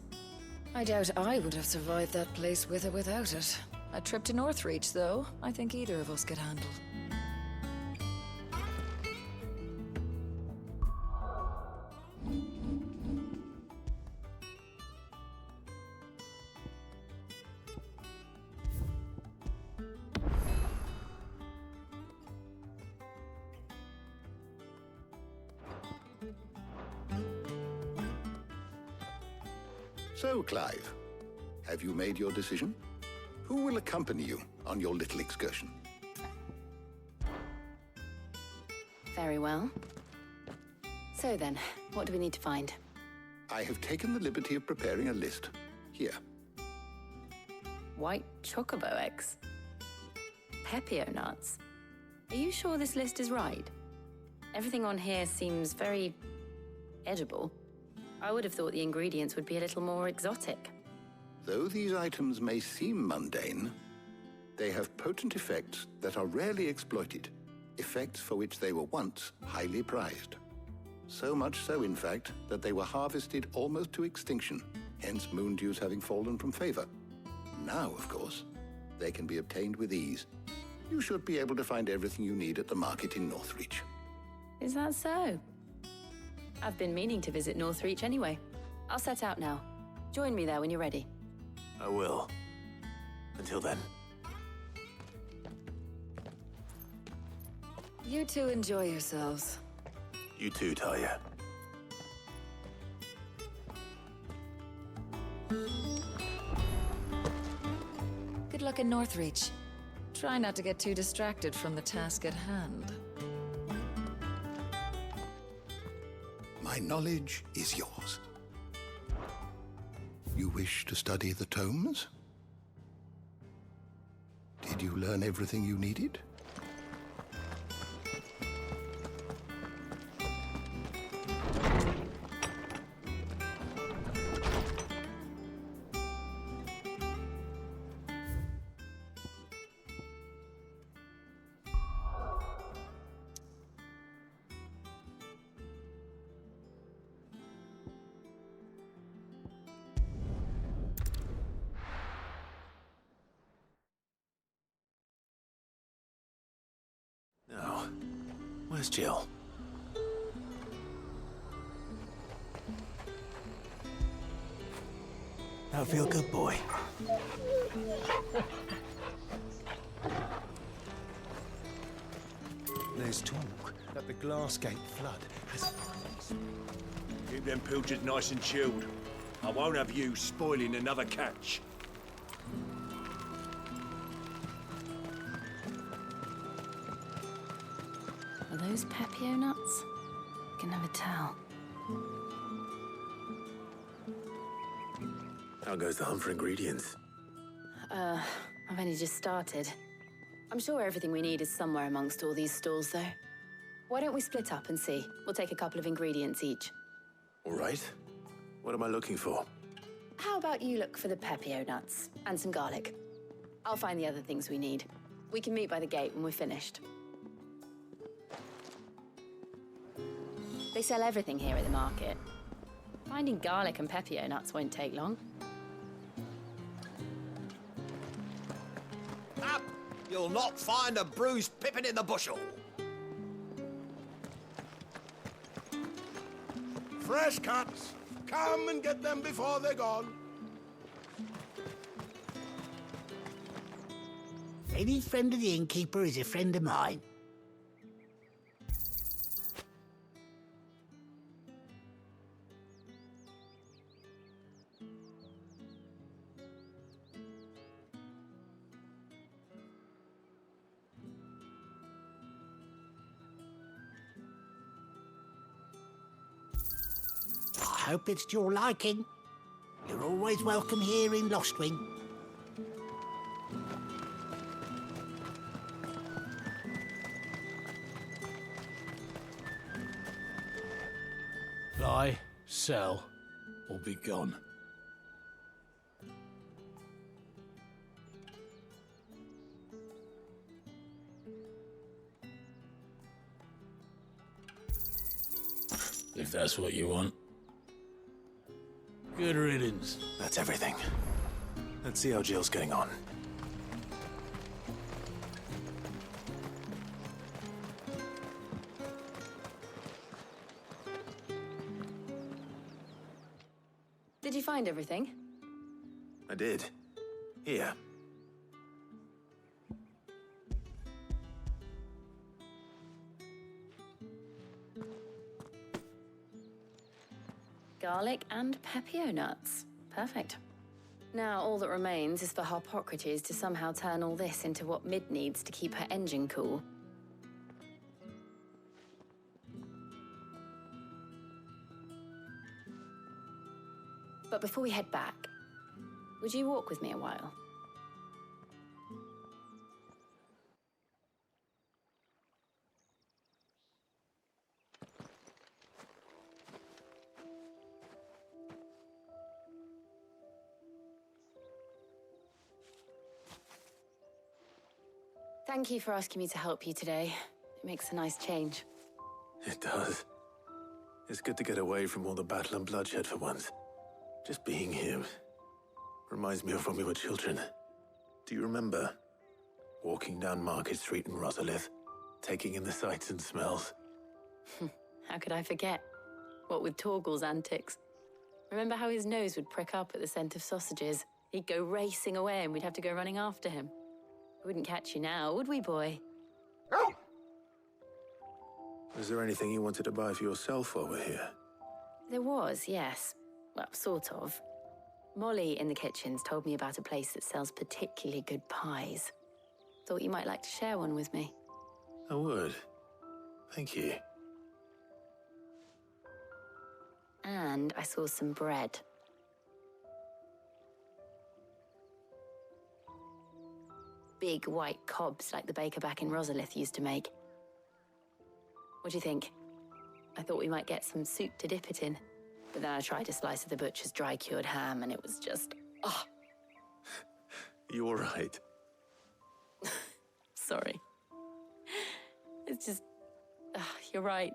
I doubt I would have survived that place with or without it. A trip to Northreach, though, I think either of us could handle. So, Clive, have you made your decision? Who will accompany you on your little excursion? Very well. So then, what do we need to find? I have taken the liberty of preparing a list. Here. White chocobo eggs. Pepio nuts. Are you sure this list is right? Everything on here seems very edible. I would have thought the ingredients would be a little more exotic. Though these items may seem mundane, they have potent effects that are rarely exploited, effects for which they were once highly prized. So much so, in fact, that they were harvested almost to extinction, hence moon dews having fallen from favor. Now, of course, they can be obtained with ease. You should be able to find everything you need at the market in Northreach. Is that so? I've been meaning to visit Northreach anyway. I'll set out now. Join me there when you're ready. I will. Until then. You two enjoy yourselves. You too, Talia. Good luck in Northreach. Try not to get too distracted from the task at hand. My knowledge is yours. You wish to study the tomes? Did you learn everything you needed? Now, where's Jill? That'll feel good, boy. There's talk that the Glassgate flood has Keep them pilchards nice and chilled. I won't have you spoiling another catch. Are those Pepio nuts? I can never tell. How goes the hunt for ingredients? I've only just started. I'm sure everything we need is somewhere amongst all these stalls, though. Why don't we split up and see? We'll take a couple of ingredients each. All right. What am I looking for? How about you look for the Pepio nuts and some garlic? I'll find the other things we need. We can meet by the gate when we're finished. They sell everything here at the market. Finding garlic and Pepio nuts won't take long. Up! You'll not find a bruised pippin in the bushel. Fresh cuts. Come and get them before they're gone. Any friend of the innkeeper is a friend of mine. I hope it's to your liking. You're always welcome here in Lostwing. Buy, sell, or be gone. If that's what you want. Good riddance. That's everything. Let's see how Jill's getting on. Did you find everything? I did. Here. Garlic and pepio nuts. Perfect. Now all that remains is for Harpocrates to somehow turn all this into what Mid needs to keep her engine cool. But before we head back, would you walk with me a while? Thank you for asking me to help you today. It makes a nice change. It does. It's good to get away from all the battle and bloodshed for once. Just being here reminds me of when we were children. Do you remember? Walking down Market Street in Rosalith, taking in the sights and smells. How could I forget? What with Torgal's antics. Remember how his nose would prick up at the scent of sausages? He'd go racing away and we'd have to go running after him. We wouldn't catch you now, would we, boy? Was there anything you wanted to buy for yourself while we're here? There was, yes. Well, sort of. Molly in the kitchens told me about a place that sells particularly good pies. Thought you might like to share one with me. I would. Thank you. And I saw some bread. Big white cobs like the baker back in Rosalith used to make. What do you think? I thought we might get some soup to dip it in. But then I tried a slice of the butcher's dry-cured ham and it was just... oh. You all right? Sorry. It's just... you're right.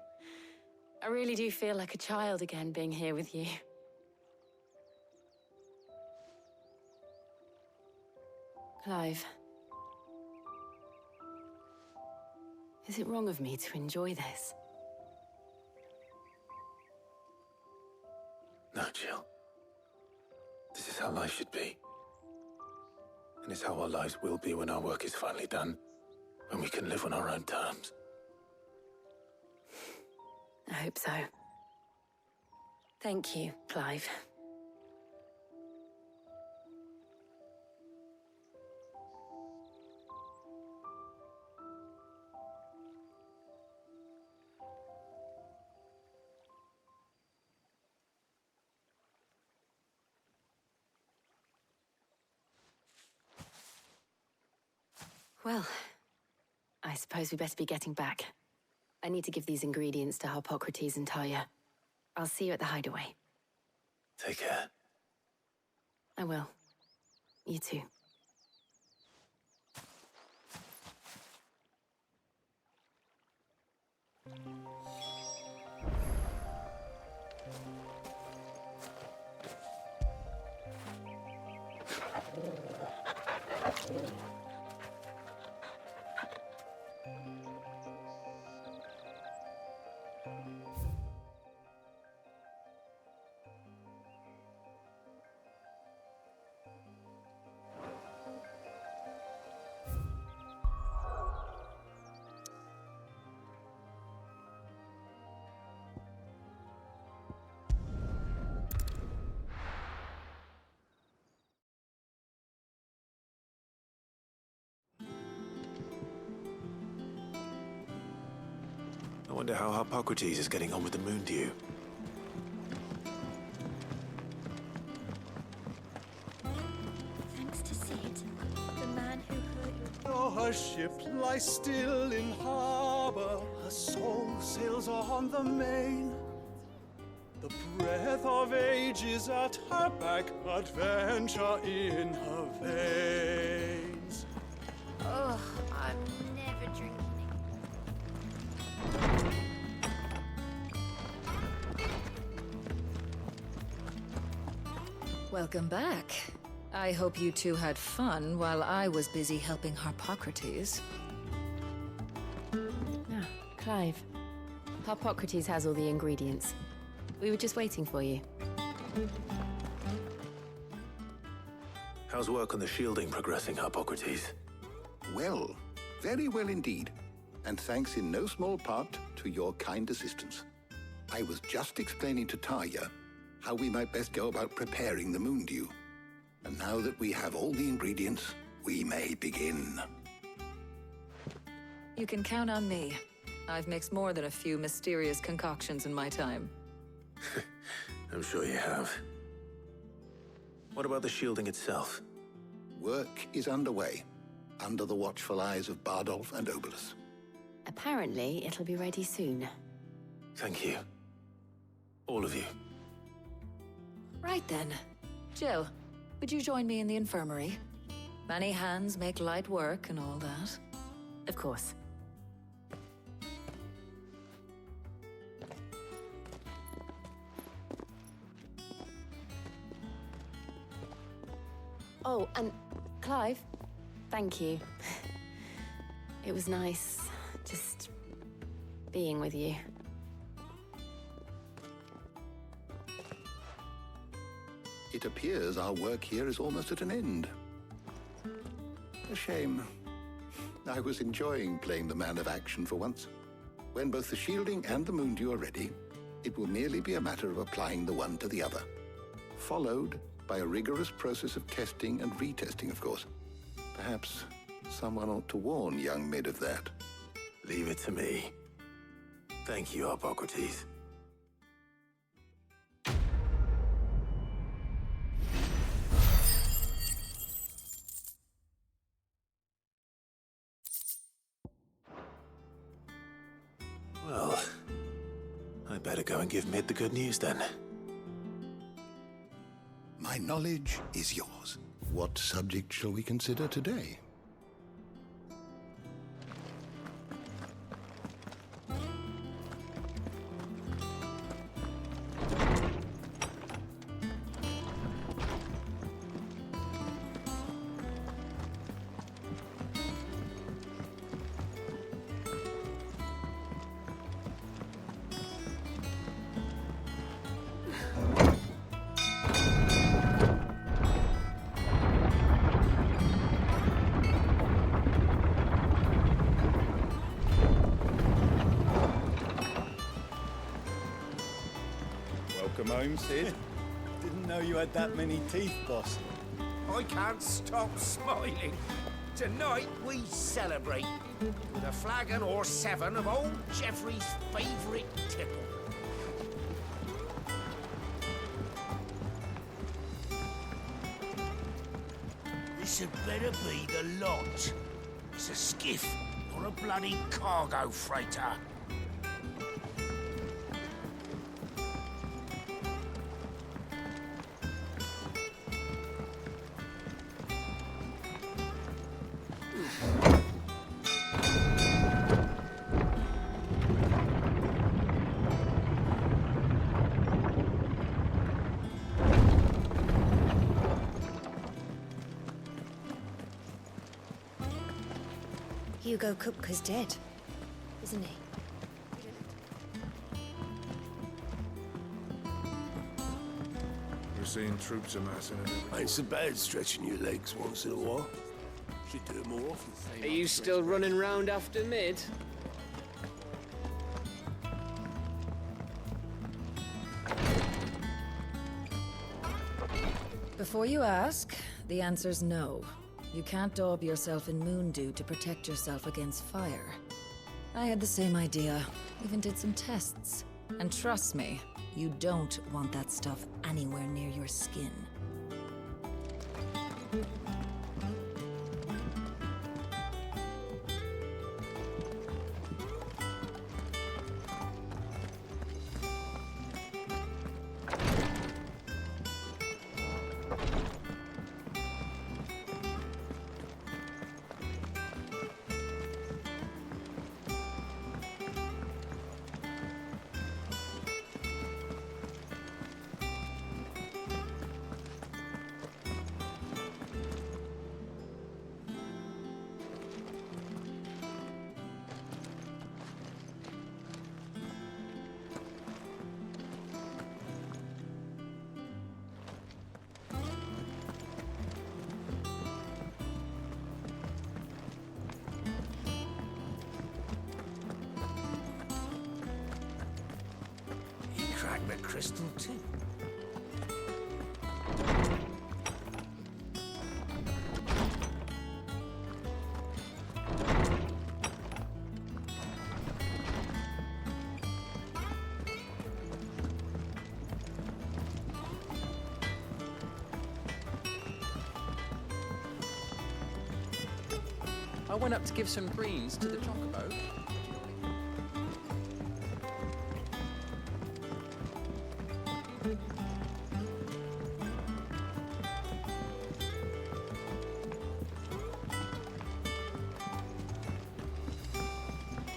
I really do feel like a child again being here with you. Clive. Is it wrong of me to enjoy this? No, Jill. This is how life should be. And it's how our lives will be when our work is finally done. When we can live on our own terms. I hope so. Thank you, Clive. Well, I suppose we better be getting back. I need to give these ingredients to Harpocrates and Talia. I'll see you at the hideaway. Take care. I will. You too. I wonder how Harpocrates is getting on with the moon dew. Thanks to Sid, the man who hurt your... Oh, her ship lies still in harbor. Her soul sails on the main. The breath of ages at her back, adventure in her veins. Oh, I'm never drinking Welcome back. I hope you two had fun while I was busy helping Harpocrates. Ah, Clive. Harpocrates has all the ingredients. We were just waiting for you. How's work on the shielding progressing, Harpocrates? Well, very well indeed. And thanks in no small part to your kind assistance. I was just explaining to Tarja how we might best go about preparing the moon dew. And now that we have all the ingredients, we may begin. You can count on me. I've mixed more than a few mysterious concoctions in my time. I'm sure you have. What about the shielding itself? Work is underway, under the watchful eyes of Bardolph and Obolus. Apparently, it'll be ready soon. Thank you. All of you. Right then. Jill, would you join me in the infirmary? Many hands make light work and all that. Of course. Oh, and Clive, thank you. It was nice just being with you. It appears our work here is almost at an end. A shame. I was enjoying playing the man of action for once. When both the shielding and the moon dew are ready, it will merely be a matter of applying the one to the other. Followed by a rigorous process of testing and retesting, of course. Perhaps someone ought to warn young Mid of that. Leave it to me. Thank you, Harpocrates. Well, I better go and give Mid the good news then. My knowledge is yours. What subject shall we consider today? Welcome home, Sid. Didn't know you had that many teeth, boss. I can't stop smiling. Tonight we celebrate with a flagon or 7 of old Geoffrey's favourite tipple. This had better be the lot. It's a skiff, not a bloody cargo freighter. Hugo Kupka's dead, isn't he? We're seeing troops amassing and everything. Ain't so bad stretching your legs once in a while. Should do it more often. Are you still running round after Mid? Before you ask, the answer's no. You can't daub yourself in moon dew to protect yourself against fire. I had the same idea, even did some tests. And trust me, you don't want that stuff anywhere near your skin. crystal too. I went up to give some greens to the chocobo.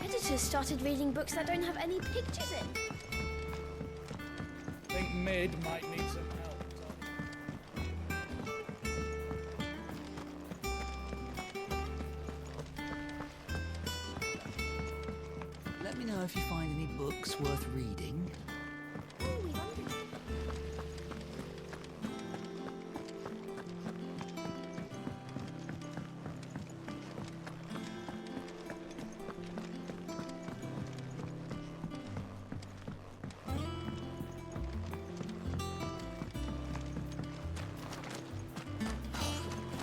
Editors started reading books that don't have any pictures in. I think Mid might need some help. Let me know if you find any books worth reading.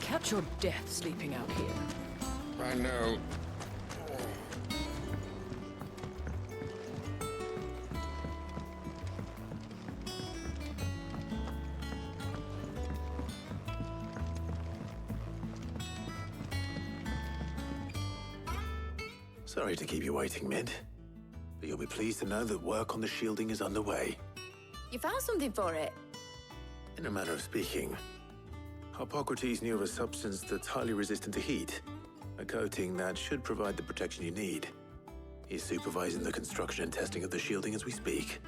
Catch your death sleeping out here. I know. Sorry to keep you waiting, Mid. But you'll be pleased to know that work on the shielding is underway. You found something for it? In a manner of speaking, Hippocrates knew of a substance that's highly resistant to heat. A coating that should provide the protection you need. He's supervising the construction and testing of the shielding as we speak.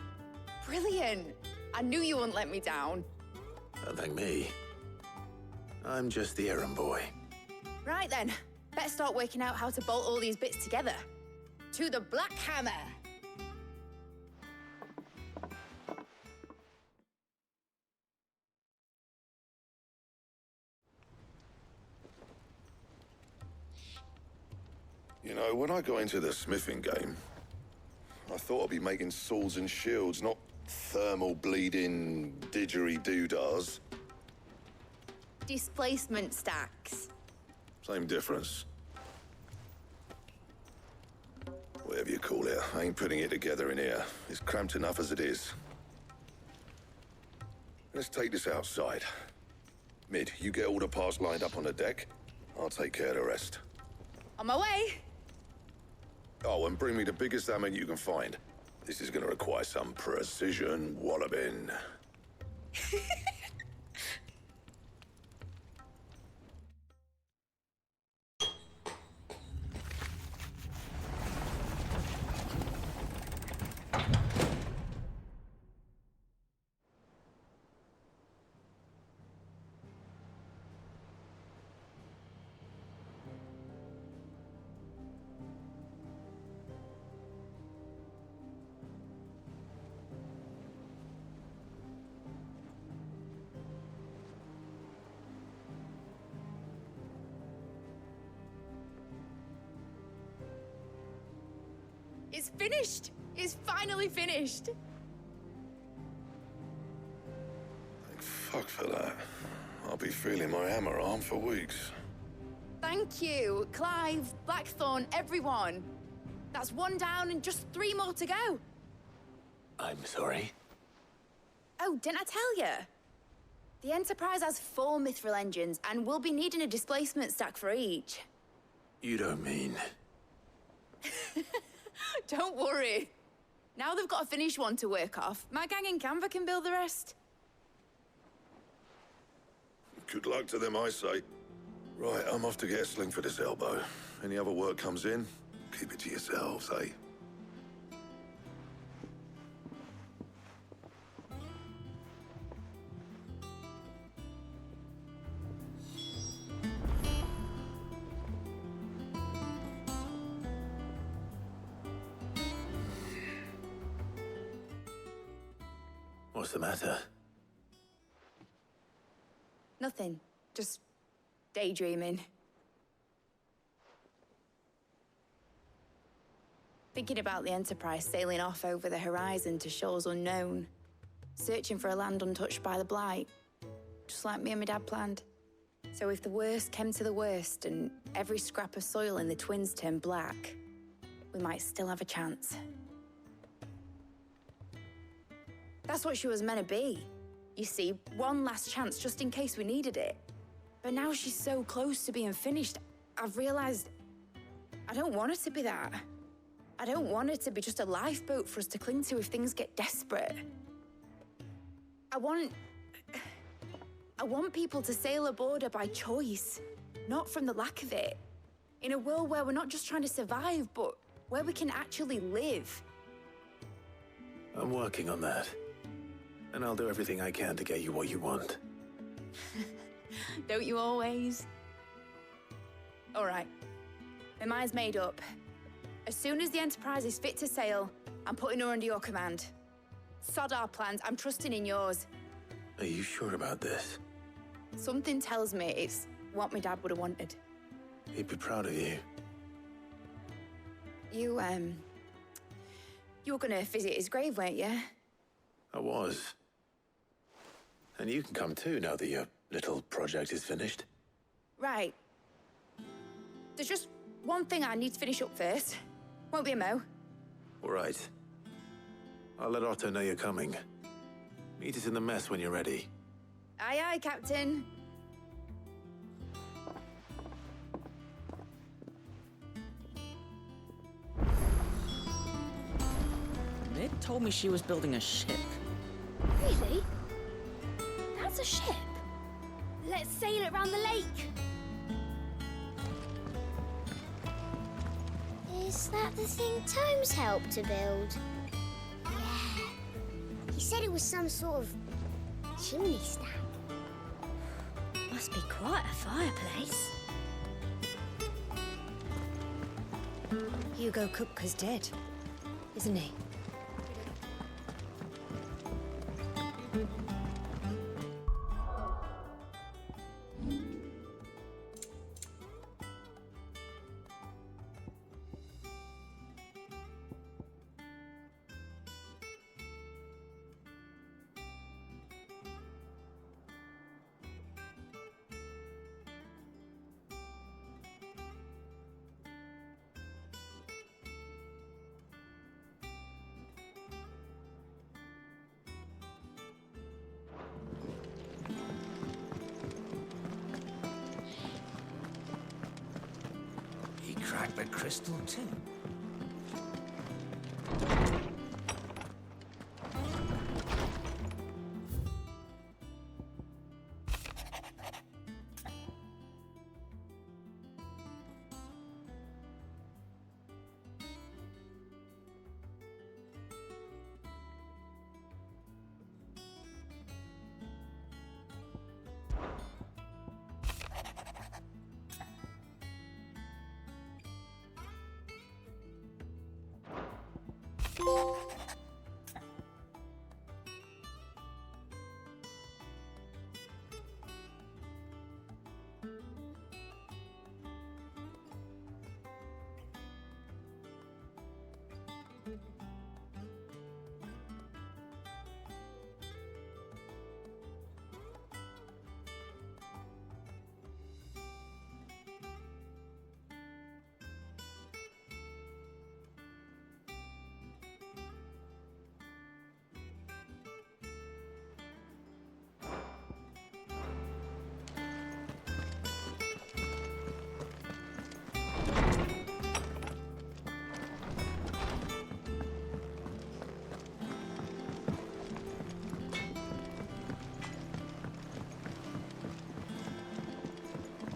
Brilliant! I knew you wouldn't let me down. Don't thank me. I'm just the errand boy. Right then, better start working out how to bolt all these bits together. To the Black Hammer! You know, when I got into the smithing game, I thought I'd be making swords and shields, not thermal bleeding didgeridoo-dahs. Displacement stacks. Same difference. Whatever you call it, I ain't putting it together in here. It's cramped enough as it is. Let's take this outside. Mid, you get all the parts lined up on the deck. I'll take care of the rest. On my way! Oh, and bring me the biggest hammer you can find. This is gonna require some precision walloping. It's finished! It's finally finished! Thank fuck for that. I'll be feeling my hammer arm for weeks. Thank you, Clive, Blackthorn, everyone. That's one down and just 3 more to go. I'm sorry. Oh, didn't I tell you? The Enterprise has 4 mithril engines, and we'll be needing a displacement stack for each. You don't mean... Don't worry. Now they've got a finished one to work off. My gang in Canva can build the rest. Good luck to them, I say. Right, I'm off to get a sling for this elbow. Any other work comes in, keep it to yourselves, eh? What's the matter? Nothing. Just daydreaming. Thinking about the Enterprise sailing off over the horizon to shores unknown. searching for a land untouched by the blight, just like me and my dad planned. So if the worst came to the worst and every scrap of soil in the twins turned black, we might still have a chance. That's what she was meant to be. You see, one last chance just in case we needed it. But now she's so close to being finished, I've realized I don't want her to be that. I don't want her to be just a lifeboat for us to cling to if things get desperate. I want people to sail aboard her by choice, not from the lack of it. In a world where we're not just trying to survive, but where we can actually live. I'm working on that. And I'll do everything I can to get you what you want. Don't you always? All right. My mind's made up. As soon as the Enterprise is fit to sail, I'm putting her under your command. Sod our plans, I'm trusting in yours. Are you sure about this? Something tells me it's what my dad would have wanted. He'd be proud of you. You were gonna visit his grave, weren't you? I was. And you can come too now that your little project is finished. Right. There's just one thing I need to finish up first. Won't be a mo. All right. I'll let Otto know you're coming. Meet us in the mess when you're ready. Aye, aye, Captain. Ned told me she was building a ship. Really? That's a ship. Let's sail it around the lake. Is that the thing Tomes helped to build? Yeah. He said it was some sort of chimney stack. Must be quite a fireplace. Hugo Kupka's dead, isn't he? He cracked the crystal too.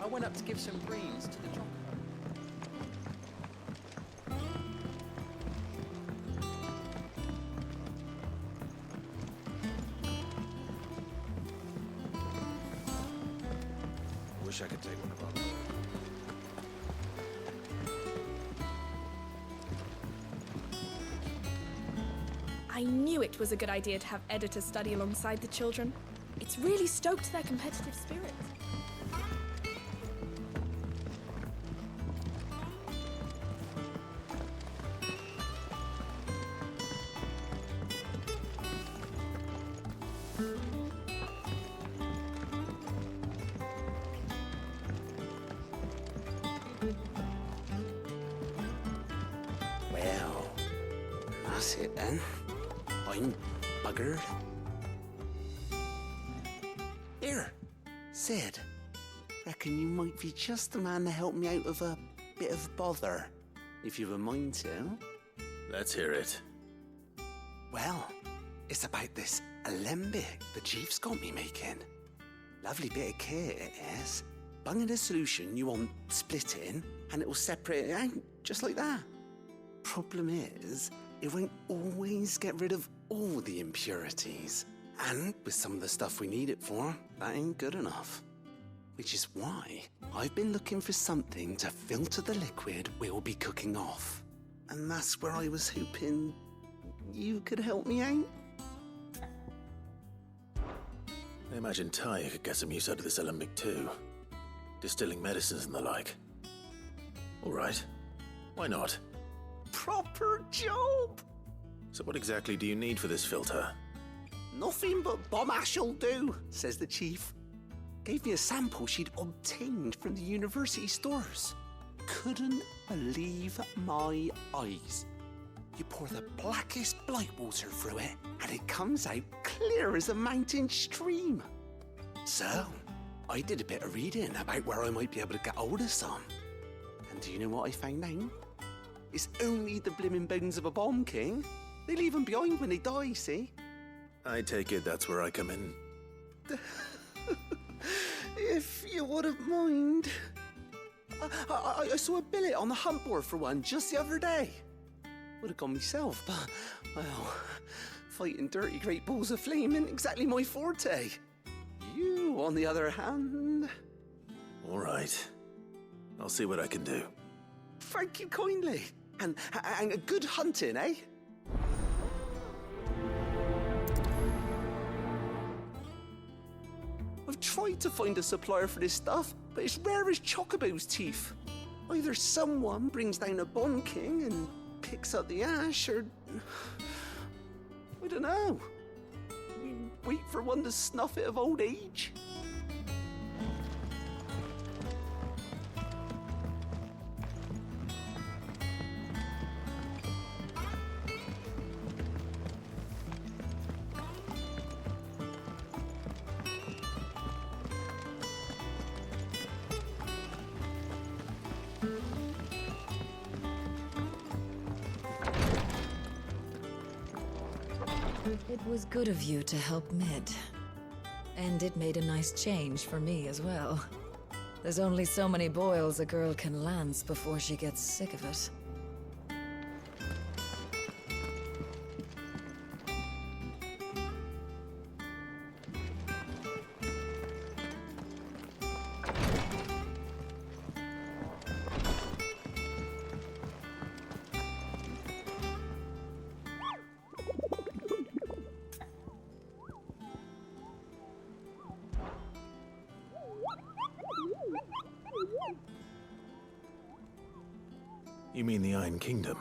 I went up to give some greens to the jock. I wish I could take one of our. I knew it was a good idea to have editors study alongside the children. It's really stoked their competitive spirit. That's it then. I'm buggered. Here, Sid. Reckon you might be just the man to help me out of a bit of bother, if you've a mind to. Let's hear it. Well, it's about this alembic the chief's got me making. Lovely bit of kit it is. Bunging a solution you want splitting, and it will separate it out, just like that. Problem is, it won't always get rid of all the impurities. And with some of the stuff we need it for, that ain't good enough. Which is why I've been looking for something to filter the liquid we'll be cooking off. And that's where I was hoping you could help me out. I imagine Ty could get some use out of this alembic too. Distilling medicines and the like. All right. Why not? Proper job! So what exactly do you need for this filter? Nothing but bomb ash'll do, says the chief. Gave me a sample she'd obtained from the university stores. Couldn't believe my eyes. You pour the blackest blight water through it, and it comes out clear as a mountain stream. So, I did a bit of reading about where I might be able to get hold of some. And do you know what I found out? It's only the blimmin' bones of a bomb king. They leave them behind when they die, see? I take it that's where I come in. If you wouldn't mind. I saw a billet on the hunt board for one just the other day. Would have gone myself, but, well, fighting dirty great balls of flame ain't exactly my forte. You, on the other hand... All right. I'll see what I can do. Thank you kindly. And good hunting, eh? I've tried to find a supplier for this stuff, but it's rare as Chocobo's teeth. Either someone brings down a Bond King and picks up the ash, or... I don't know. You wait for one to snuff it of old age. It was good of you to help Mid. And it made a nice change for me as well. There's only so many boils a girl can lance before she gets sick of it. You mean the Iron Kingdom?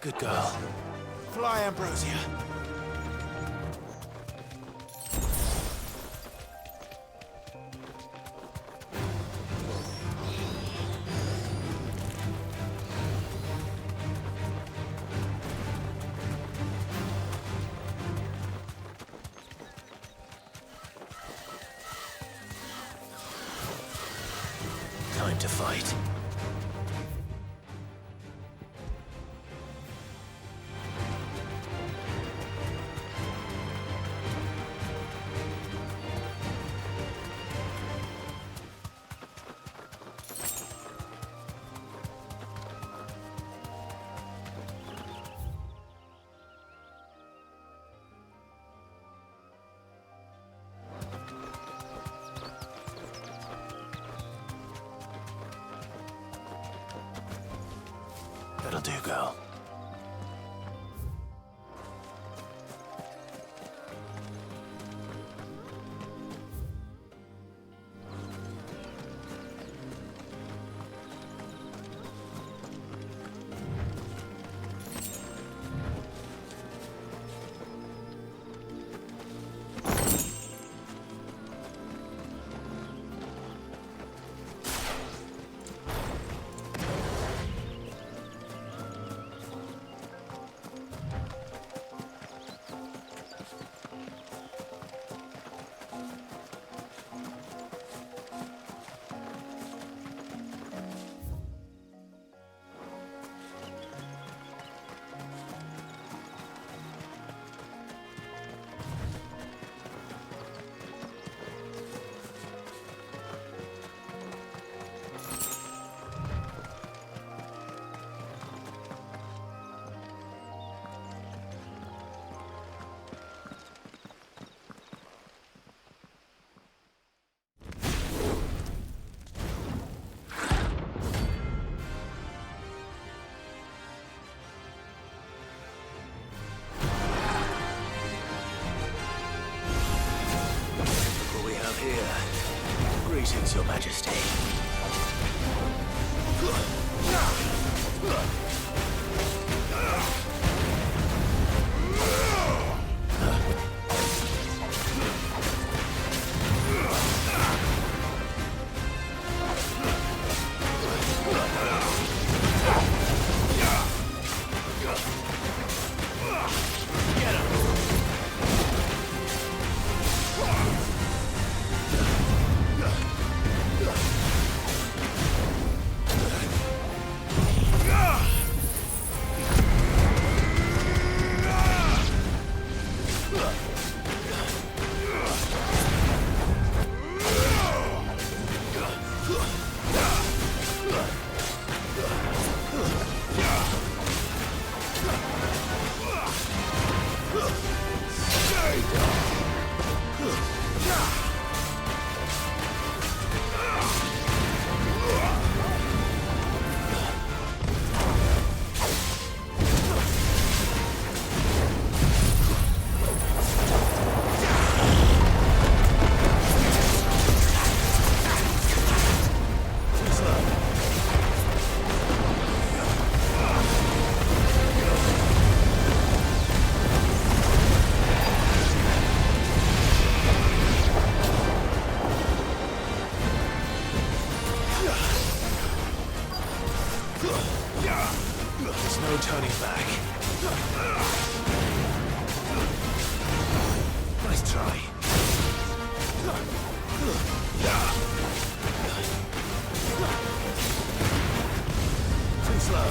Good girl. Fly, Ambrosia. Time to fight. That'll do, girl. Greetings, Your Majesty. There's no turning back. Nice try. Too slow.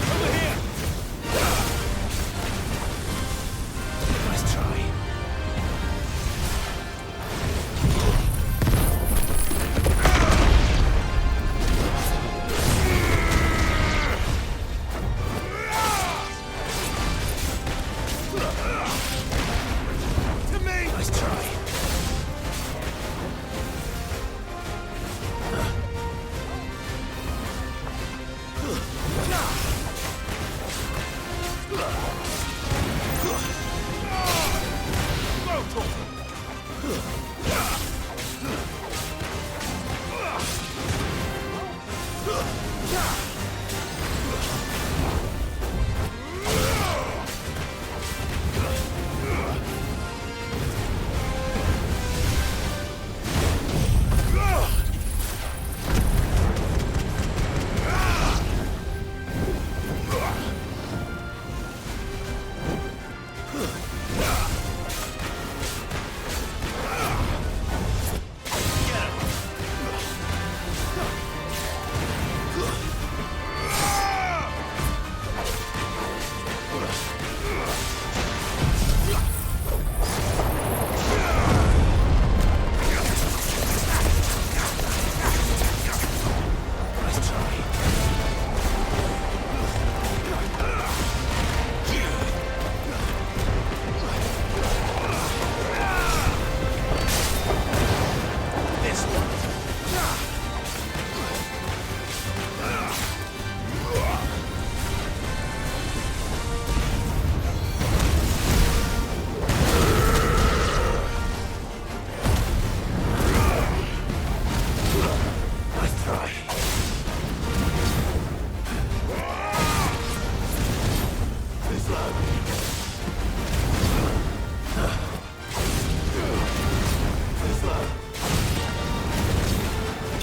Over here! Nice try. To me! Nice try.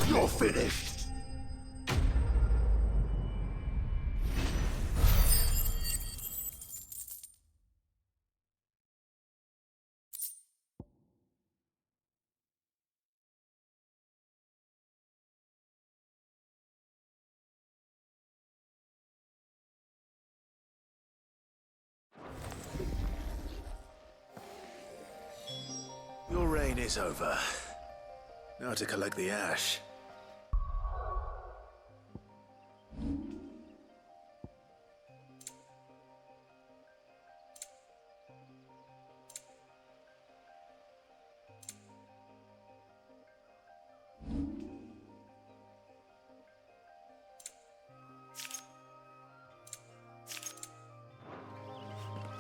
You're finished. Your reign is over. Now to collect the ash.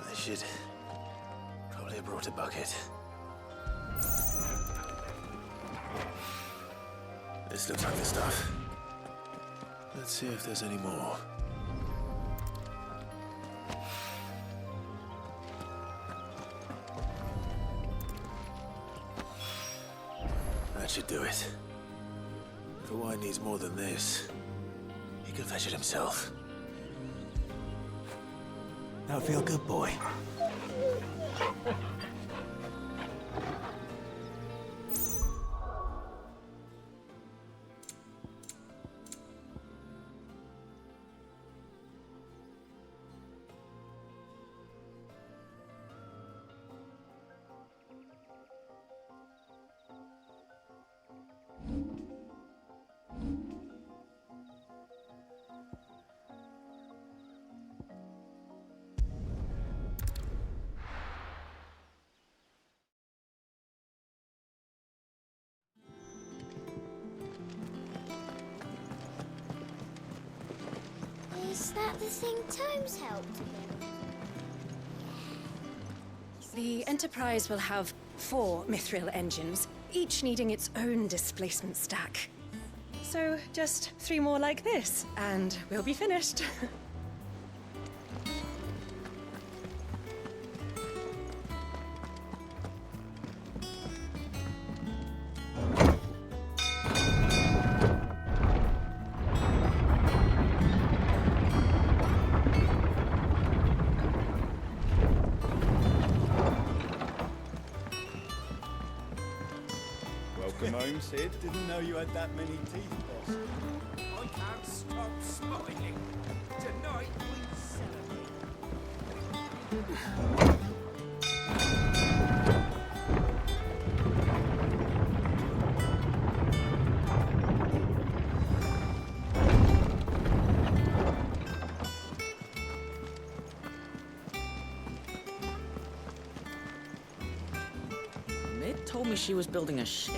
I should probably have brought a bucket. This looks like the stuff. Let's see if there's any more. That should do it. If a wine needs more than this, he can fetch it himself. Now feel good, boy. Is that the thing Tomes helped build? The Enterprise will have 4 mithril engines, each needing its own displacement stack. So just 3 more like this, and we'll be finished. home, Sid. Didn't know you had that many teeth, boss. I can't stop smiling. Tonight we celebrate. Mid told me she was building a ship.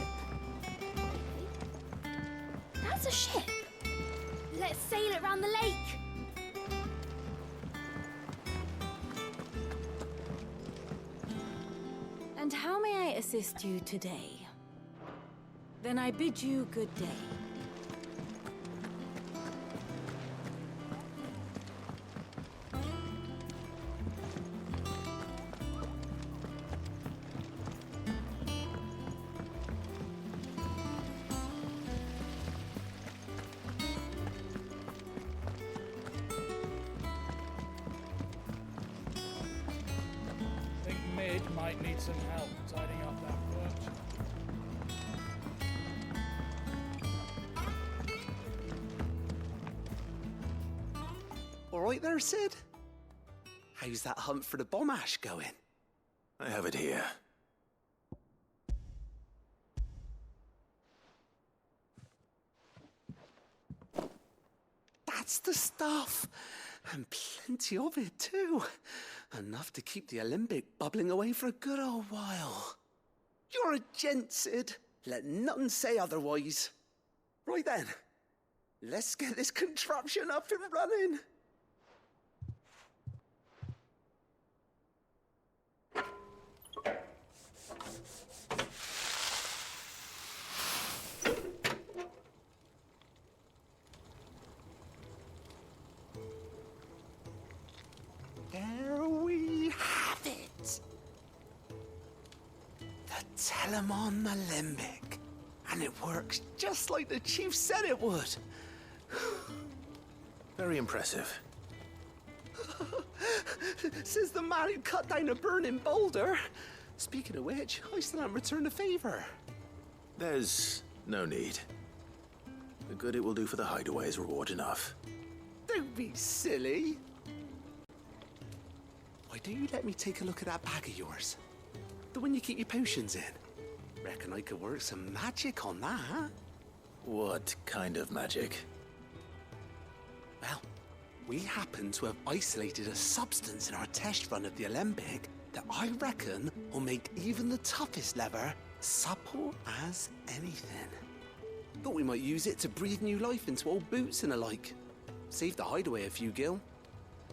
That's a ship. Let's sail it round the lake. And how may I assist you today? Then I bid you good day. Think Mid might need some help tidying up that workshop. All right there, Sid? How's that hunt for the bomb ash going? I have it here. That's the stuff. And plenty of it, too. Enough to keep the alembic bubbling away for a good old while. You're a gent, Sid. Let none say otherwise. Right then, let's get this contraption up and running. There we have it. The Telemon Alembic. And it works just like the chief said it would. Very impressive. Says the man who cut down a burning boulder. Speaking of which, I still haven't returned the favor. There's no need. The good it will do for the hideaway is reward enough. Don't be silly. Why don't you let me take a look at that bag of yours? The one you keep your potions in. Reckon I could work some magic on that, huh? What kind of magic? Well, we happen to have isolated a substance in our test run of the alembic that I reckon will make even the toughest lever supple as anything. Thought we might use it to breathe new life into old boots and the like. Save the hideaway a few gil.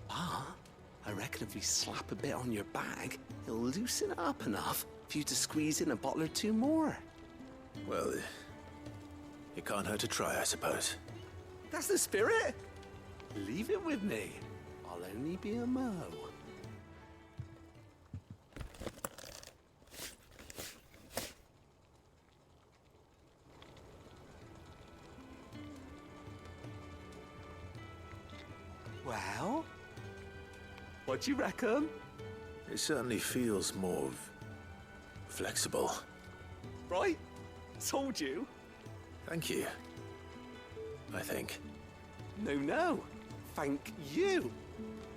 Ah, I reckon if we slap a bit on your bag, it'll loosen it up enough for you to squeeze in a bottle or two more. Well, it can't hurt to try, I suppose. That's the spirit. Leave it with me. I'll only be a mo. Well, what do you reckon? It certainly feels more flexible. Right? Told you. Thank you. I think. No. Thank you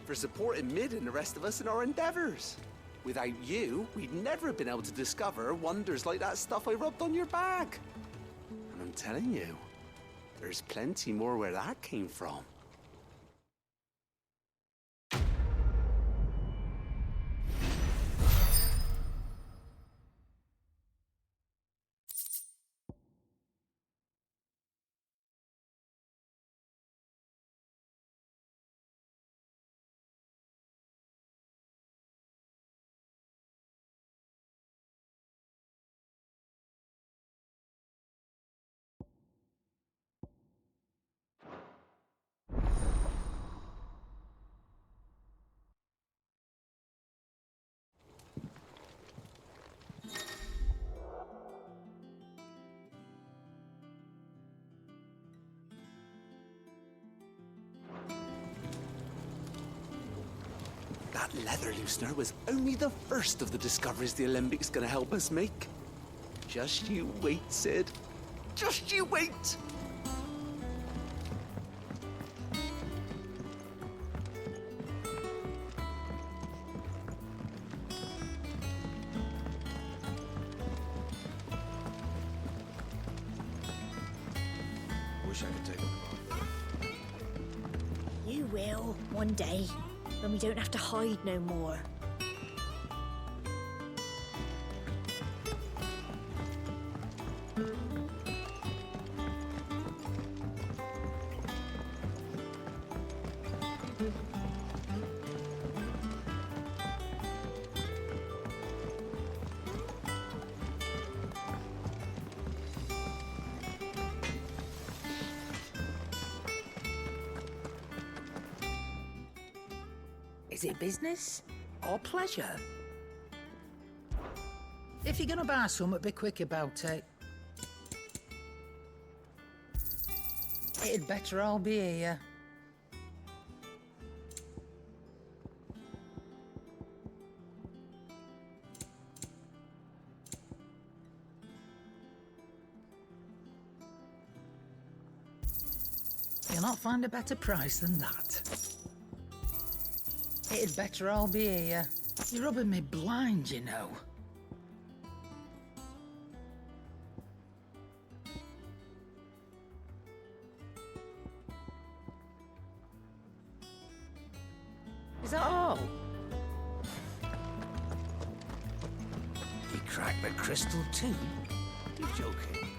for supporting Mid and the rest of us in our endeavors. Without you, we'd never have been able to discover wonders like that stuff I rubbed on your bag. And I'm telling you, there's plenty more where that came from. That leather loosener was only the first of the discoveries the Alembic's gonna help us make. Just you wait, Sid. Just you wait. Wish I could take them apart. You will, one day, when we don't have to hide no more. Is it business or pleasure? If you're gonna buy something, be quick about it. It'd better all be here. You'll not find a better price than that. It'd better all be here. You're rubbing me blind, you know. Is that all? He cracked the crystal too? You're joking.